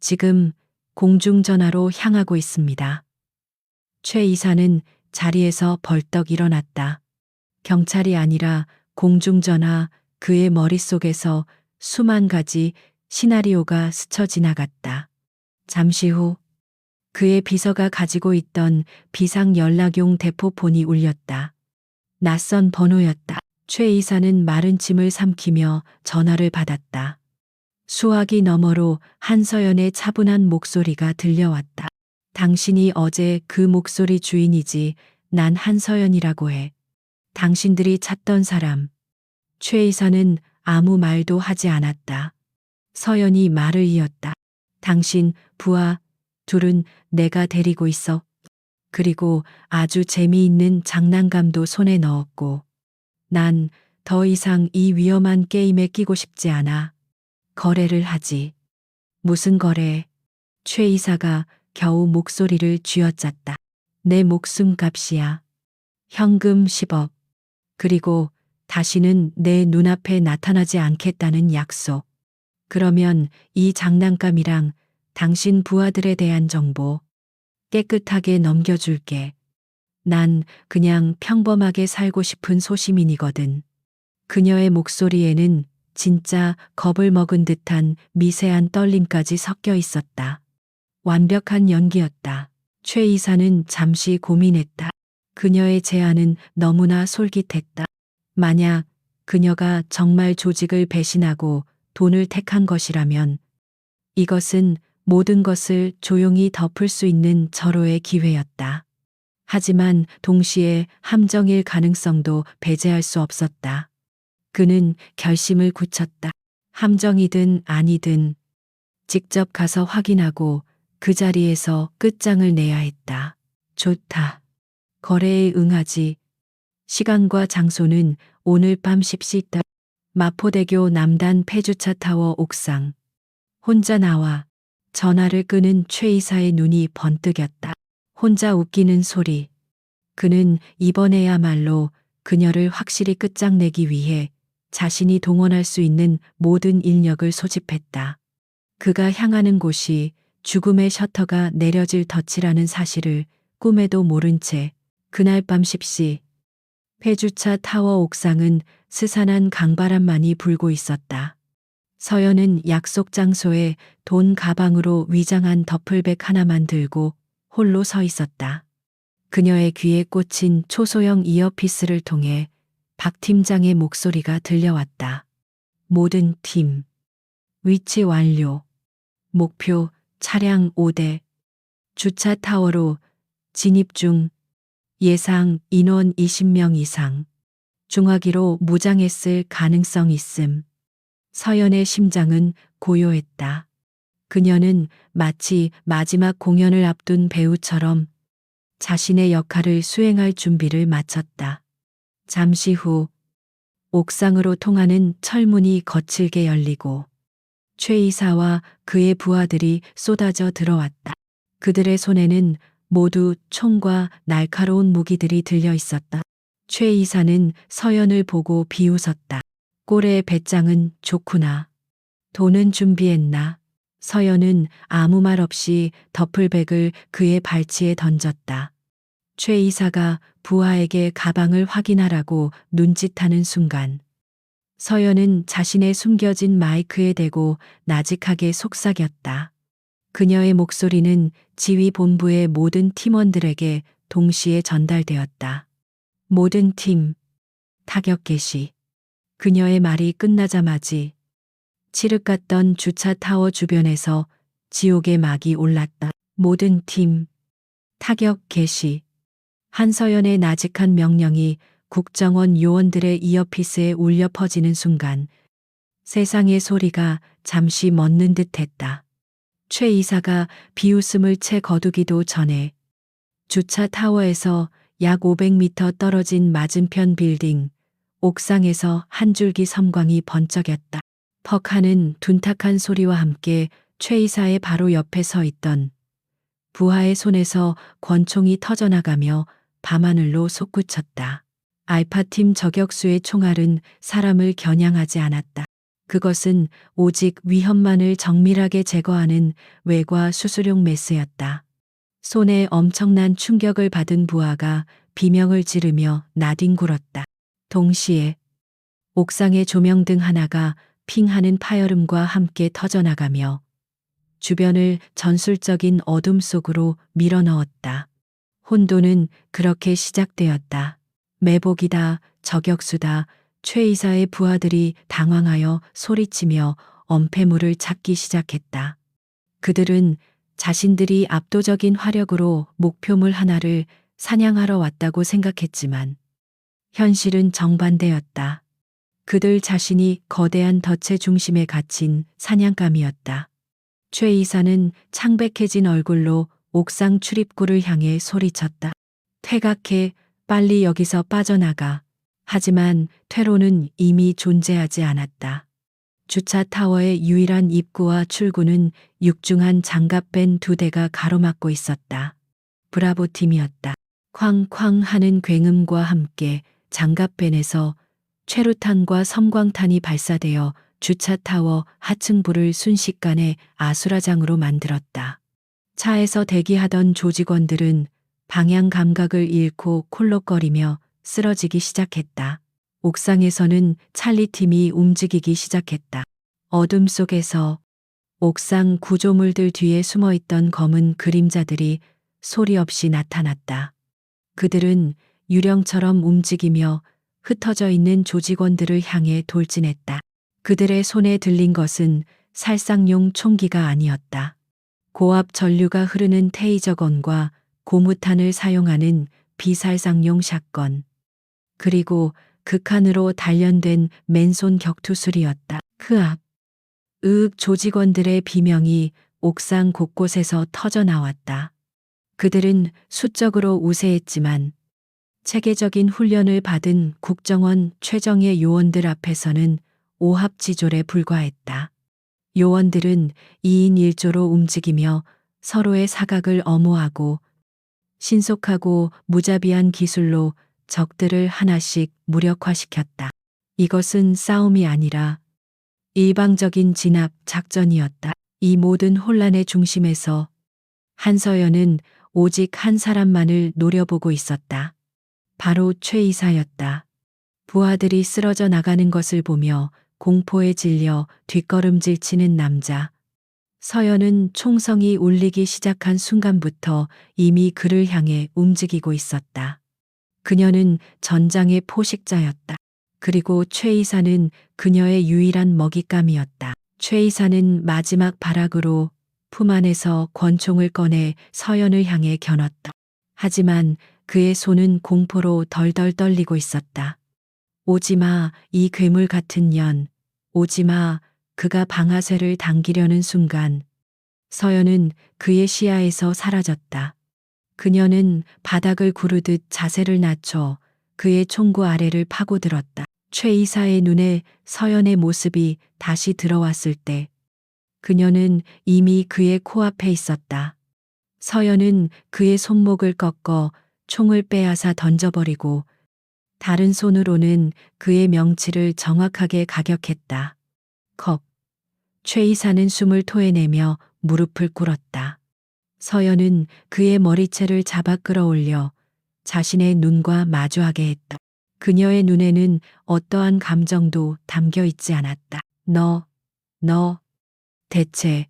지금 공중전화로 향하고 있습니다. 최 이사는 자리에서 벌떡 일어났다. 경찰이 아니라 공중전화, 그의 머릿속에서 수만 가지 시나리오가 스쳐 지나갔다. 잠시 후 그의 비서가 가지고 있던 비상연락용 대포폰이 울렸다. 낯선 번호였다. 최 이사는 마른 침을 삼키며 전화를 받았다. 수화기 너머로 한서연의 차분한 목소리가 들려왔다. 당신이 어제 그 목소리 주인이지 난 한서연이라고 해. 당신들이 찾던 사람. 최 이사는 아무 말도 하지 않았다. 서연이 말을 이었다. 당신, 부하, 둘은 내가 데리고 있어. 그리고 아주 재미있는 장난감도 손에 넣었고. 난 더 이상 이 위험한 게임에 끼고 싶지 않아. 거래를 하지. 무슨 거래? 최 이사가 겨우 목소리를 쥐어짰다. 내 목숨값이야. 현금 10억. 그리고 다시는 내 눈앞에 나타나지 않겠다는 약속. 그러면 이 장난감이랑 당신 부하들에 대한 정보 깨끗하게 넘겨줄게. 난 그냥 평범하게 살고 싶은 소시민이거든. 그녀의 목소리에는 진짜 겁을 먹은 듯한 미세한 떨림까지 섞여 있었다. 완벽한 연기였다. 최 이사는 잠시 고민했다. 그녀의 제안은 너무나 솔깃했다. 만약 그녀가 정말 조직을 배신하고 돈을 택한 것이라면 이것은 모든 것을 조용히 덮을 수 있는 절호의 기회였다. 하지만 동시에 함정일 가능성도 배제할 수 없었다. 그는 결심을 굳혔다. 함정이든 아니든 직접 가서 확인하고 그 자리에서 끝장을 내야 했다. 좋다. 거래에 응하지. 시간과 장소는 오늘 밤 10시 마포대교 남단 폐주차 타워 옥상. 혼자 나와. 전화를 끄는 최 이사의 눈이 번뜩였다. 혼자 웃기는 소리. 그는 이번에야말로 그녀를 확실히 끝장내기 위해 자신이 동원할 수 있는 모든 인력을 소집했다. 그가 향하는 곳이 죽음의 셔터가 내려질 덫이라는 사실을 꿈에도 모른 채 그날 밤 10시 폐주차 타워 옥상은 스산한 강바람만이 불고 있었다. 서연은 약속 장소에 돈 가방으로 위장한 더플백 하나만 들고 홀로 서 있었다. 그녀의 귀에 꽂힌 초소형 이어피스를 통해 박 팀장의 목소리가 들려왔다. 모든 팀. 위치 완료. 목표 차량 5대. 주차 타워로 진입 중. 예상 인원 20명 이상. 중화기로 무장했을 가능성 있음. 서연의 심장은 고요했다. 그녀는 마치 마지막 공연을 앞둔 배우처럼 자신의 역할을 수행할 준비를 마쳤다. 잠시 후 옥상으로 통하는 철문이 거칠게 열리고 최 이사와 그의 부하들이 쏟아져 들어왔다. 그들의 손에는 모두 총과 날카로운 무기들이 들려 있었다. 최 이사는 서연을 보고 비웃었다. 꼴의 배짱은 좋구나. 돈은 준비했나? 서연은 아무 말 없이 더플백을 그의 발치에 던졌다. 최 이사가 부하에게 가방을 확인하라고 눈짓하는 순간 서연은 자신의 숨겨진 마이크에 대고 나직하게 속삭였다. 그녀의 목소리는 지휘 본부의 모든 팀원들에게 동시에 전달되었다. 모든 팀, 타격 개시. 그녀의 말이 끝나자마지 칠흑 같던 주차 타워 주변에서 지옥의 막이 올랐다. 모든 팀, 타격 개시. 한서연의 나직한 명령이 국정원 요원들의 이어피스에 울려 퍼지는 순간 세상의 소리가 잠시 멎는 듯 했다. 최 이사가 비웃음을 채 거두기도 전에 주차 타워에서 약 500m 떨어진 맞은편 빌딩 옥상에서 한 줄기 섬광이 번쩍였다. 퍽 하는 둔탁한 소리와 함께 최 이사의 바로 옆에 서 있던 부하의 손에서 권총이 터져나가며 밤하늘로 솟구쳤다. 알파팀 저격수의 총알은 사람을 겨냥하지 않았다. 그것은 오직 위험만을 정밀하게 제거하는 외과 수술용 메스였다. 손에 엄청난 충격을 받은 부하가 비명을 지르며 나뒹굴었다. 동시에 옥상의 조명등 하나가 핑 하는 파열음과 함께 터져나가며 주변을 전술적인 어둠 속으로 밀어넣었다. 혼돈은 그렇게 시작되었다. 매복이다, 저격수다, 최 이사의 부하들이 당황하여 소리치며 엄폐물을 찾기 시작했다. 그들은 자신들이 압도적인 화력으로 목표물 하나를 사냥하러 왔다고 생각했지만 현실은 정반대였다. 그들 자신이 거대한 덫의 중심에 갇힌 사냥감이었다. 최 이사는 창백해진 얼굴로 옥상 출입구를 향해 소리쳤다. 퇴각해, 빨리 여기서 빠져나가. 하지만 퇴로는 이미 존재하지 않았다. 주차 타워의 유일한 입구와 출구는 육중한 장갑 뺀 2대가 가로막고 있었다. 브라보 팀이었다. 쾅쾅 하는 굉음과 함께 장갑밴에서 최루탄과 섬광탄이 발사되어 주차 타워 하층부를 순식간에 아수라장으로 만들었다. 차에서 대기하던 조직원들은 방향 감각을 잃고 콜록거리며 쓰러지기 시작했다. 옥상에서는 찰리 팀이 움직이기 시작했다. 어둠 속에서 옥상 구조물들 뒤에 숨어있던 검은 그림자들이 소리 없이 나타났다. 그들은 유령처럼 움직이며 흩어져 있는 조직원들을 향해 돌진했다. 그들의 손에 들린 것은 살상용 총기가 아니었다. 고압 전류가 흐르는 테이저건과 고무탄을 사용하는 비살상용 샷건. 그리고 극한으로 단련된 맨손 격투술이었다. 그 앞, 조직원들의 비명이 옥상 곳곳에서 터져 나왔다. 그들은 수적으로 우세했지만 체계적인 훈련을 받은 국정원 최정예 요원들 앞에서는 오합지졸에 불과했다. 요원들은 2인 1조로 움직이며 서로의 사각을 엄호하고 신속하고 무자비한 기술로 적들을 하나씩 무력화시켰다. 이것은 싸움이 아니라 일방적인 진압 작전이었다. 이 모든 혼란의 중심에서 한서연은 오직 한 사람만을 노려보고 있었다. 바로 최 이사였다. 부하들이 쓰러져 나가는 것을 보며 공포에 질려 뒷걸음질 치는 남자. 서연은 총성이 울리기 시작한 순간부터 이미 그를 향해 움직이고 있었다. 그녀는 전장의 포식자였다. 그리고 최 이사는 그녀의 유일한 먹잇감이었다. 최 이사는 마지막 발악으로 품 안에서 권총을 꺼내 서연을 향해 겨눴다. 하지만 그의 손은 공포로 덜덜 떨리고 있었다. 오지마, 이 괴물 같은 년. 오지마, 그가 방아쇠를 당기려는 순간 서연은 그의 시야에서 사라졌다. 그녀는 바닥을 구르듯 자세를 낮춰 그의 총구 아래를 파고들었다. 최 이사의 눈에 서연의 모습이 다시 들어왔을 때 그녀는 이미 그의 코앞에 있었다. 서연은 그의 손목을 꺾어 총을 빼앗아 던져버리고 다른 손으로는 그의 명치를 정확하게 가격했다. 컵. 최 이사는 숨을 토해내며 무릎을 꿇었다. 서연은 그의 머리채를 잡아 끌어올려 자신의 눈과 마주하게 했다. 그녀의 눈에는 어떠한 감정도 담겨 있지 않았다. 너 대체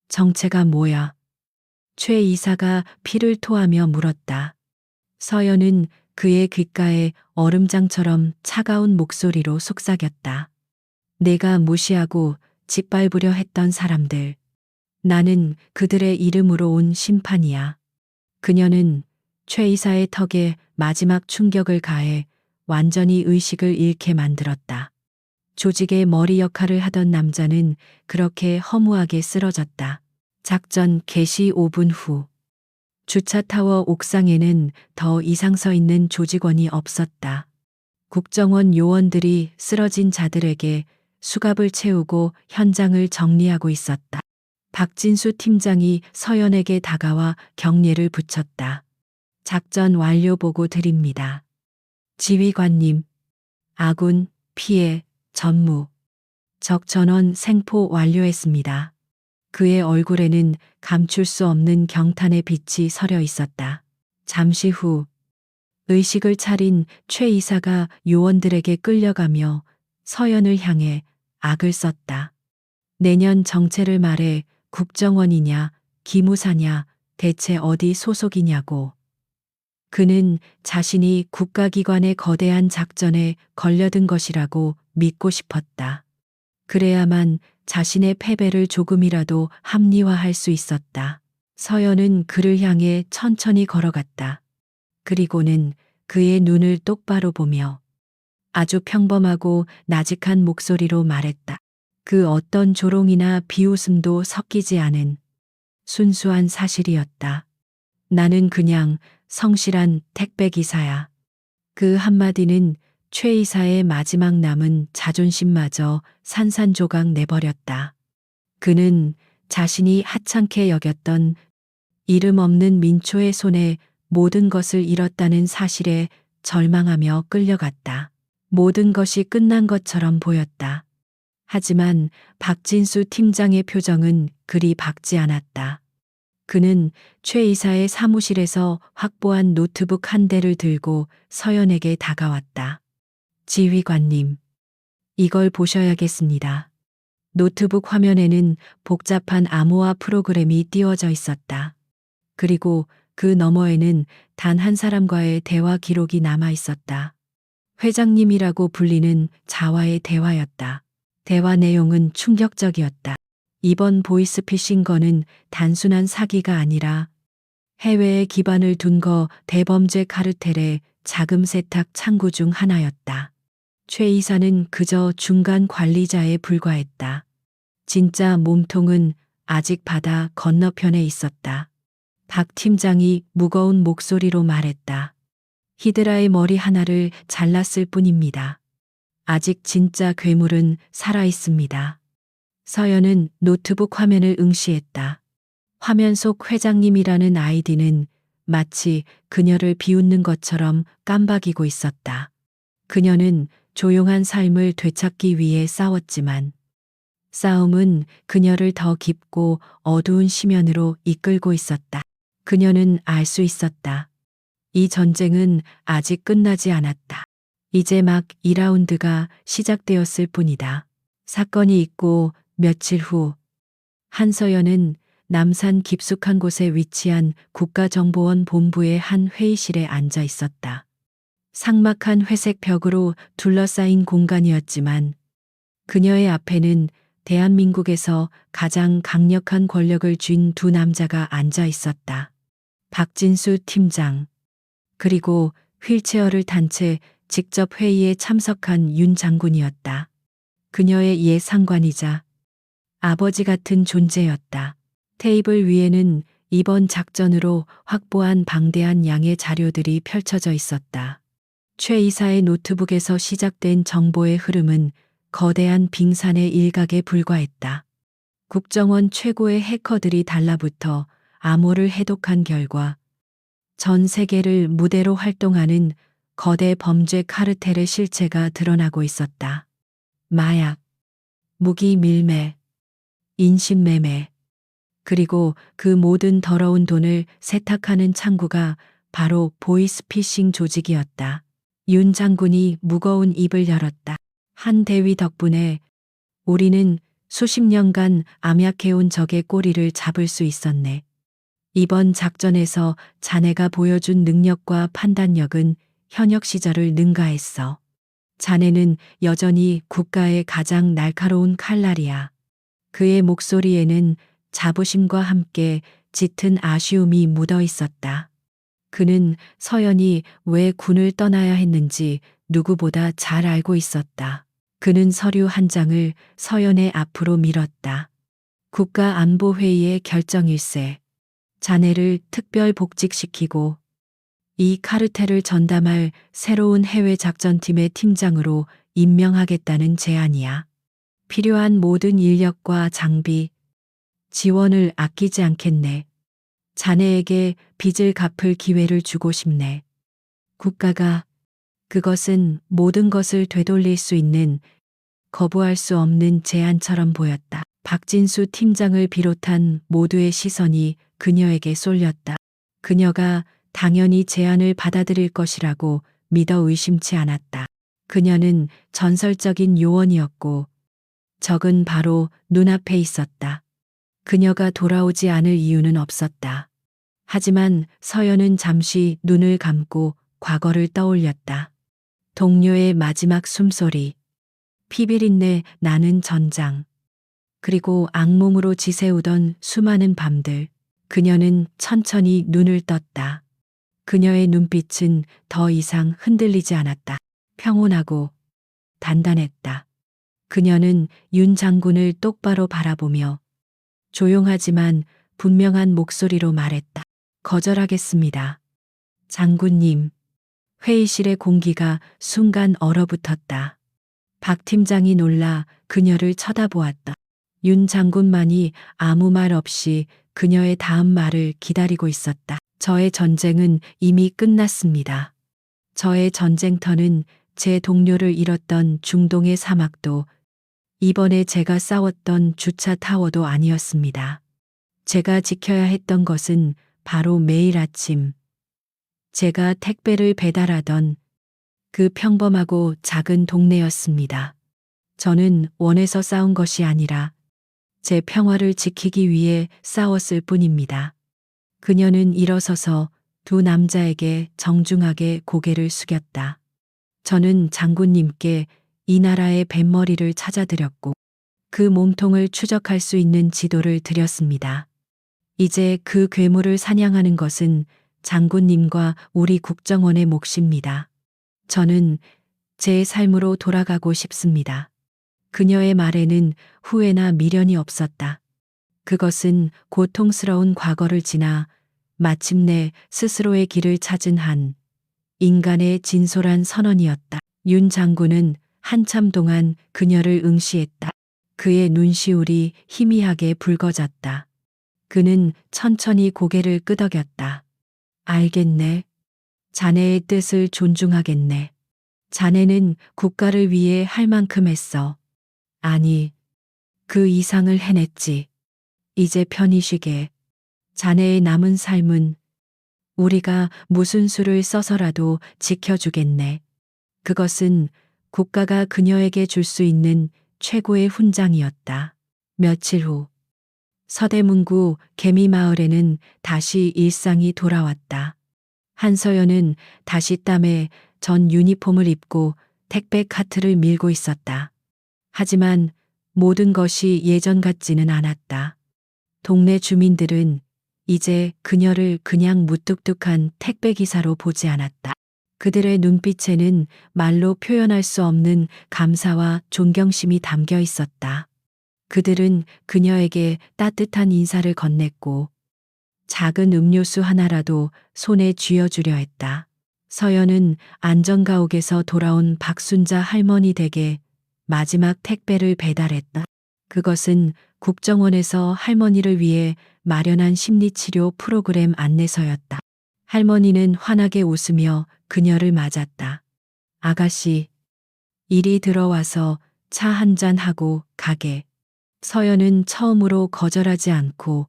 정체가 뭐야? 최 이사가 피를 토하며 물었다. 서연은 그의 귓가에 얼음장처럼 차가운 목소리로 속삭였다. 내가 무시하고 짓밟으려 했던 사람들. 나는 그들의 이름으로 온 심판이야. 그녀는 최 이사의 턱에 마지막 충격을 가해 완전히 의식을 잃게 만들었다. 조직의 머리 역할을 하던 남자는 그렇게 허무하게 쓰러졌다. 작전 개시 5분 후. 주차타워 옥상에는 더 이상 서 있는 조직원이 없었다. 국정원 요원들이 쓰러진 자들에게 수갑을 채우고 현장을 정리하고 있었다. 박진수 팀장이 서연에게 다가와 경례를 붙였다. 작전 완료 보고 드립니다. 지휘관님, 아군, 피해, 전무, 적 전원 생포 완료했습니다. 그의 얼굴에는 감출 수 없는 경탄의 빛이 서려 있었다. 잠시 후 의식을 차린 최 이사가 요원들에게 끌려가며 서연을 향해 악을 썼다. 내년 정체를 말해. 국정원이냐 기무사냐 대체 어디 소속이냐고. 그는 자신이 국가기관의 거대한 작전에 걸려든 것이라고 믿고 싶었다. 그래야만 자신의 패배를 조금이라도 합리화할 수 있었다. 서연은 그를 향해 천천히 걸어갔다. 그리고는 그의 눈을 똑바로 보며 아주 평범하고 나직한 목소리로 말했다. 그 어떤 조롱이나 비웃음도 섞이지 않은 순수한 사실이었다. 나는 그냥 성실한 택배기사야. 그 한마디는 최 이사의 마지막 남은 자존심마저 산산조각 내버렸다. 그는 자신이 하찮게 여겼던 이름 없는 민초의 손에 모든 것을 잃었다는 사실에 절망하며 끌려갔다. 모든 것이 끝난 것처럼 보였다. 하지만 박진수 팀장의 표정은 그리 밝지 않았다. 그는 최 이사의 사무실에서 확보한 노트북 한 대를 들고 서연에게 다가왔다. 지휘관님, 이걸 보셔야겠습니다. 노트북 화면에는 복잡한 암호화 프로그램이 띄워져 있었다. 그리고 그 너머에는 단 한 사람과의 대화 기록이 남아 있었다. 회장님이라고 불리는 자와의 대화였다. 대화 내용은 충격적이었다. 이번 보이스피싱 건은 단순한 사기가 아니라 해외에 기반을 둔 거 대범죄 카르텔의 자금 세탁 창구 중 하나였다. 최 이사는 그저 중간 관리자에 불과했다. 진짜 몸통은 아직 바다 건너편에 있었다. 박 팀장이 무거운 목소리로 말했다. 히드라의 머리 하나를 잘랐을 뿐입니다. 아직 진짜 괴물은 살아 있습니다. 서연은 노트북 화면을 응시했다. 화면 속 회장님이라는 아이디는 마치 그녀를 비웃는 것처럼 깜박이고 있었다. 그녀는 조용한 삶을 되찾기 위해 싸웠지만 싸움은 그녀를 더 깊고 어두운 심연으로 이끌고 있었다. 그녀는 알 수 있었다. 이 전쟁은 아직 끝나지 않았다. 이제 막 2라운드가 시작되었을 뿐이다. 사건이 있고 며칠 후 한서연은 남산 깊숙한 곳에 위치한 국가정보원 본부의 한 회의실에 앉아 있었다. 삭막한 회색 벽으로 둘러싸인 공간이었지만 그녀의 앞에는 대한민국에서 가장 강력한 권력을 쥔 두 남자가 앉아 있었다. 박진수 팀장, 그리고 휠체어를 탄 채 직접 회의에 참석한 윤 장군이었다. 그녀의 옛 상관이자 아버지 같은 존재였다. 테이블 위에는 이번 작전으로 확보한 방대한 양의 자료들이 펼쳐져 있었다. 최 이사의 노트북에서 시작된 정보의 흐름은 거대한 빙산의 일각에 불과했다. 국정원 최고의 해커들이 달라붙어 암호를 해독한 결과 전 세계를 무대로 활동하는 거대 범죄 카르텔의 실체가 드러나고 있었다. 마약, 무기 밀매, 인신매매, 그리고 그 모든 더러운 돈을 세탁하는 창구가 바로 보이스피싱 조직이었다. 윤 장군이 무거운 입을 열었다. 한 대위 덕분에 우리는 수십 년간 암약해온 적의 꼬리를 잡을 수 있었네. 이번 작전에서 자네가 보여준 능력과 판단력은 현역 시절을 능가했어. 자네는 여전히 국가의 가장 날카로운 칼날이야. 그의 목소리에는 자부심과 함께 짙은 아쉬움이 묻어 있었다. 그는 서연이 왜 군을 떠나야 했는지 누구보다 잘 알고 있었다. 그는 서류 한 장을 서연의 앞으로 밀었다. 국가안보회의의 결정일세. 자네를 특별 복직시키고 이 카르텔을 전담할 새로운 해외 작전팀의 팀장으로 임명하겠다는 제안이야. 필요한 모든 인력과 장비, 지원을 아끼지 않겠네. 자네에게 빚을 갚을 기회를 주고 싶네. 국가가 그것은 모든 것을 되돌릴 수 있는 거부할 수 없는 제안처럼 보였다. 박진수 팀장을 비롯한 모두의 시선이 그녀에게 쏠렸다. 그녀가 당연히 제안을 받아들일 것이라고 믿어 의심치 않았다. 그녀는 전설적인 요원이었고 적은 바로 눈앞에 있었다. 그녀가 돌아오지 않을 이유는 없었다. 하지만 서연은 잠시 눈을 감고 과거를 떠올렸다. 동료의 마지막 숨소리, 피비린내 나는 전장, 그리고 악몽으로 지새우던 수많은 밤들. 그녀는 천천히 눈을 떴다. 그녀의 눈빛은 더 이상 흔들리지 않았다. 평온하고 단단했다. 그녀는 윤 장군을 똑바로 바라보며 조용하지만 분명한 목소리로 말했다. 거절하겠습니다. 장군님. 회의실의 공기가 순간 얼어붙었다. 박 팀장이 놀라 그녀를 쳐다보았다. 윤 장군만이 아무 말 없이 그녀의 다음 말을 기다리고 있었다. 저의 전쟁은 이미 끝났습니다. 저의 전쟁터는 제 동료를 잃었던 중동의 사막도 이번에 제가 싸웠던 주차 타워도 아니었습니다. 제가 지켜야 했던 것은 바로 매일 아침 제가 택배를 배달하던 그 평범하고 작은 동네였습니다. 저는 원해서 싸운 것이 아니라 제 평화를 지키기 위해 싸웠을 뿐입니다. 그녀는 일어서서 두 남자에게 정중하게 고개를 숙였다. 저는 장군님께 이 나라의 뱃머리를 찾아드렸고 그 몸통을 추적할 수 있는 지도를 드렸습니다. 이제 그 괴물을 사냥하는 것은 장군님과 우리 국정원의 몫입니다. 저는 제 삶으로 돌아가고 싶습니다. 그녀의 말에는 후회나 미련이 없었다. 그것은 고통스러운 과거를 지나 마침내 스스로의 길을 찾은 한 인간의 진솔한 선언이었다. 윤 장군은 한참 동안 그녀를 응시했다. 그의 눈시울이 희미하게 붉어졌다. 그는 천천히 고개를 끄덕였다. 알겠네. 자네의 뜻을 존중하겠네. 자네는 국가를 위해 할 만큼 했어. 아니, 그 이상을 해냈지. 이제 편히 쉬게. 자네의 남은 삶은 우리가 무슨 수를 써서라도 지켜주겠네. 그것은 국가가 그녀에게 줄 수 있는 최고의 훈장이었다. 며칠 후 서대문구 개미마을에는 다시 일상이 돌아왔다. 한서연은 다시 땀에 전 유니폼을 입고 택배 카트를 밀고 있었다. 하지만 모든 것이 예전 같지는 않았다. 동네 주민들은 이제 그녀를 그냥 무뚝뚝한 택배 기사로 보지 않았다. 그들의 눈빛에는 말로 표현할 수 없는 감사와 존경심이 담겨 있었다. 그들은 그녀에게 따뜻한 인사를 건넸고 작은 음료수 하나라도 손에 쥐어주려 했다. 서연은 안전가옥에서 돌아온 박순자 할머니 댁에 마지막 택배를 배달했다. 그것은 국정원에서 할머니를 위해 마련한 심리치료 프로그램 안내서였다. 할머니는 환하게 웃으며 그녀를 맞았다. 아가씨, 이리 들어와서 차 한잔 하고 가게. 서연은 처음으로 거절하지 않고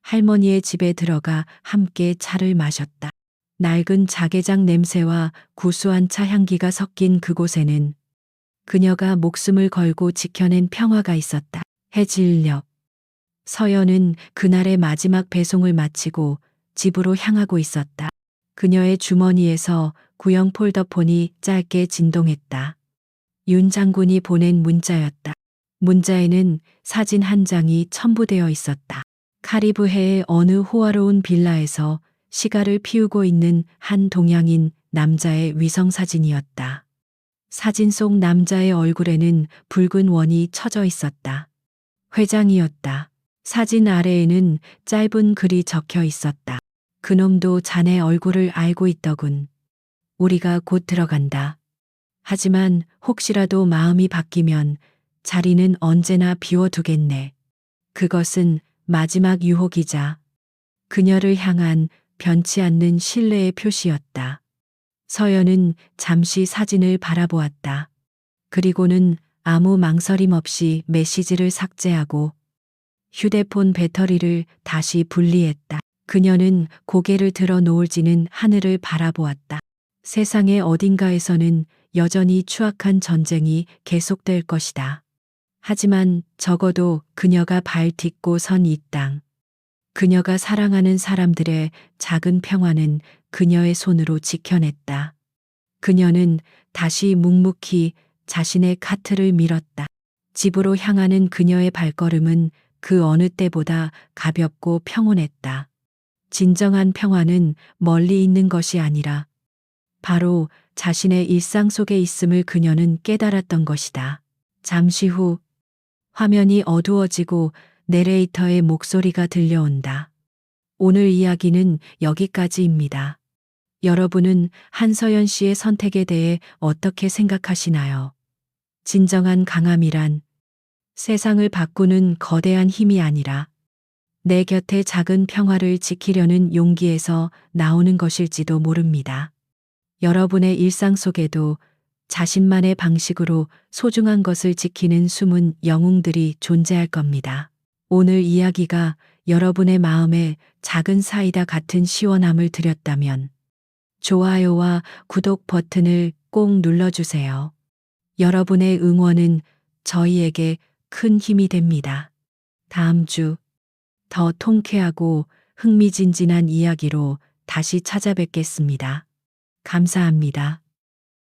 할머니의 집에 들어가 함께 차를 마셨다. 낡은 자개장 냄새와 구수한 차 향기가 섞인 그곳에는 그녀가 목숨을 걸고 지켜낸 평화가 있었다. 해질녘. 서연은 그날의 마지막 배송을 마치고 집으로 향하고 있었다. 그녀의 주머니에서 구형 폴더폰이 짧게 진동했다. 윤 장군이 보낸 문자였다. 문자에는 사진 한 장이 첨부되어 있었다. 카리브해의 어느 호화로운 빌라에서 시가를 피우고 있는 한 동양인 남자의 위성사진이었다. 사진 속 남자의 얼굴에는 붉은 원이 쳐져 있었다. 회장이었다. 사진 아래에는 짧은 글이 적혀 있었다. 그놈도 자네 얼굴을 알고 있더군. 우리가 곧 들어간다. 하지만 혹시라도 마음이 바뀌면 자리는 언제나 비워두겠네. 그것은 마지막 유혹이자 그녀를 향한 변치 않는 신뢰의 표시였다. 서연은 잠시 사진을 바라보았다. 그리고는 아무 망설임 없이 메시지를 삭제하고 휴대폰 배터리를 다시 분리했다. 그녀는 고개를 들어 노을지는 하늘을 바라보았다. 세상의 어딘가에서는 여전히 추악한 전쟁이 계속될 것이다. 하지만 적어도 그녀가 발 딛고 선 이 땅, 그녀가 사랑하는 사람들의 작은 평화는 그녀의 손으로 지켜냈다. 그녀는 다시 묵묵히 자신의 카트를 밀었다. 집으로 향하는 그녀의 발걸음은 그 어느 때보다 가볍고 평온했다. 진정한 평화는 멀리 있는 것이 아니라 바로 자신의 일상 속에 있음을 그녀는 깨달았던 것이다. 잠시 후 화면이 어두워지고 내레이터의 목소리가 들려온다. 오늘 이야기는 여기까지입니다. 여러분은 한서연 씨의 선택에 대해 어떻게 생각하시나요? 진정한 강함이란 세상을 바꾸는 거대한 힘이 아니라 내 곁의 작은 평화를 지키려는 용기에서 나오는 것일지도 모릅니다. 여러분의 일상 속에도 자신만의 방식으로 소중한 것을 지키는 숨은 영웅들이 존재할 겁니다. 오늘 이야기가 여러분의 마음에 작은 사이다 같은 시원함을 드렸다면 좋아요와 구독 버튼을 꼭 눌러주세요. 여러분의 응원은 저희에게 큰 힘이 됩니다. 다음 주 더 통쾌하고 흥미진진한 이야기로 다시 찾아뵙겠습니다. 감사합니다.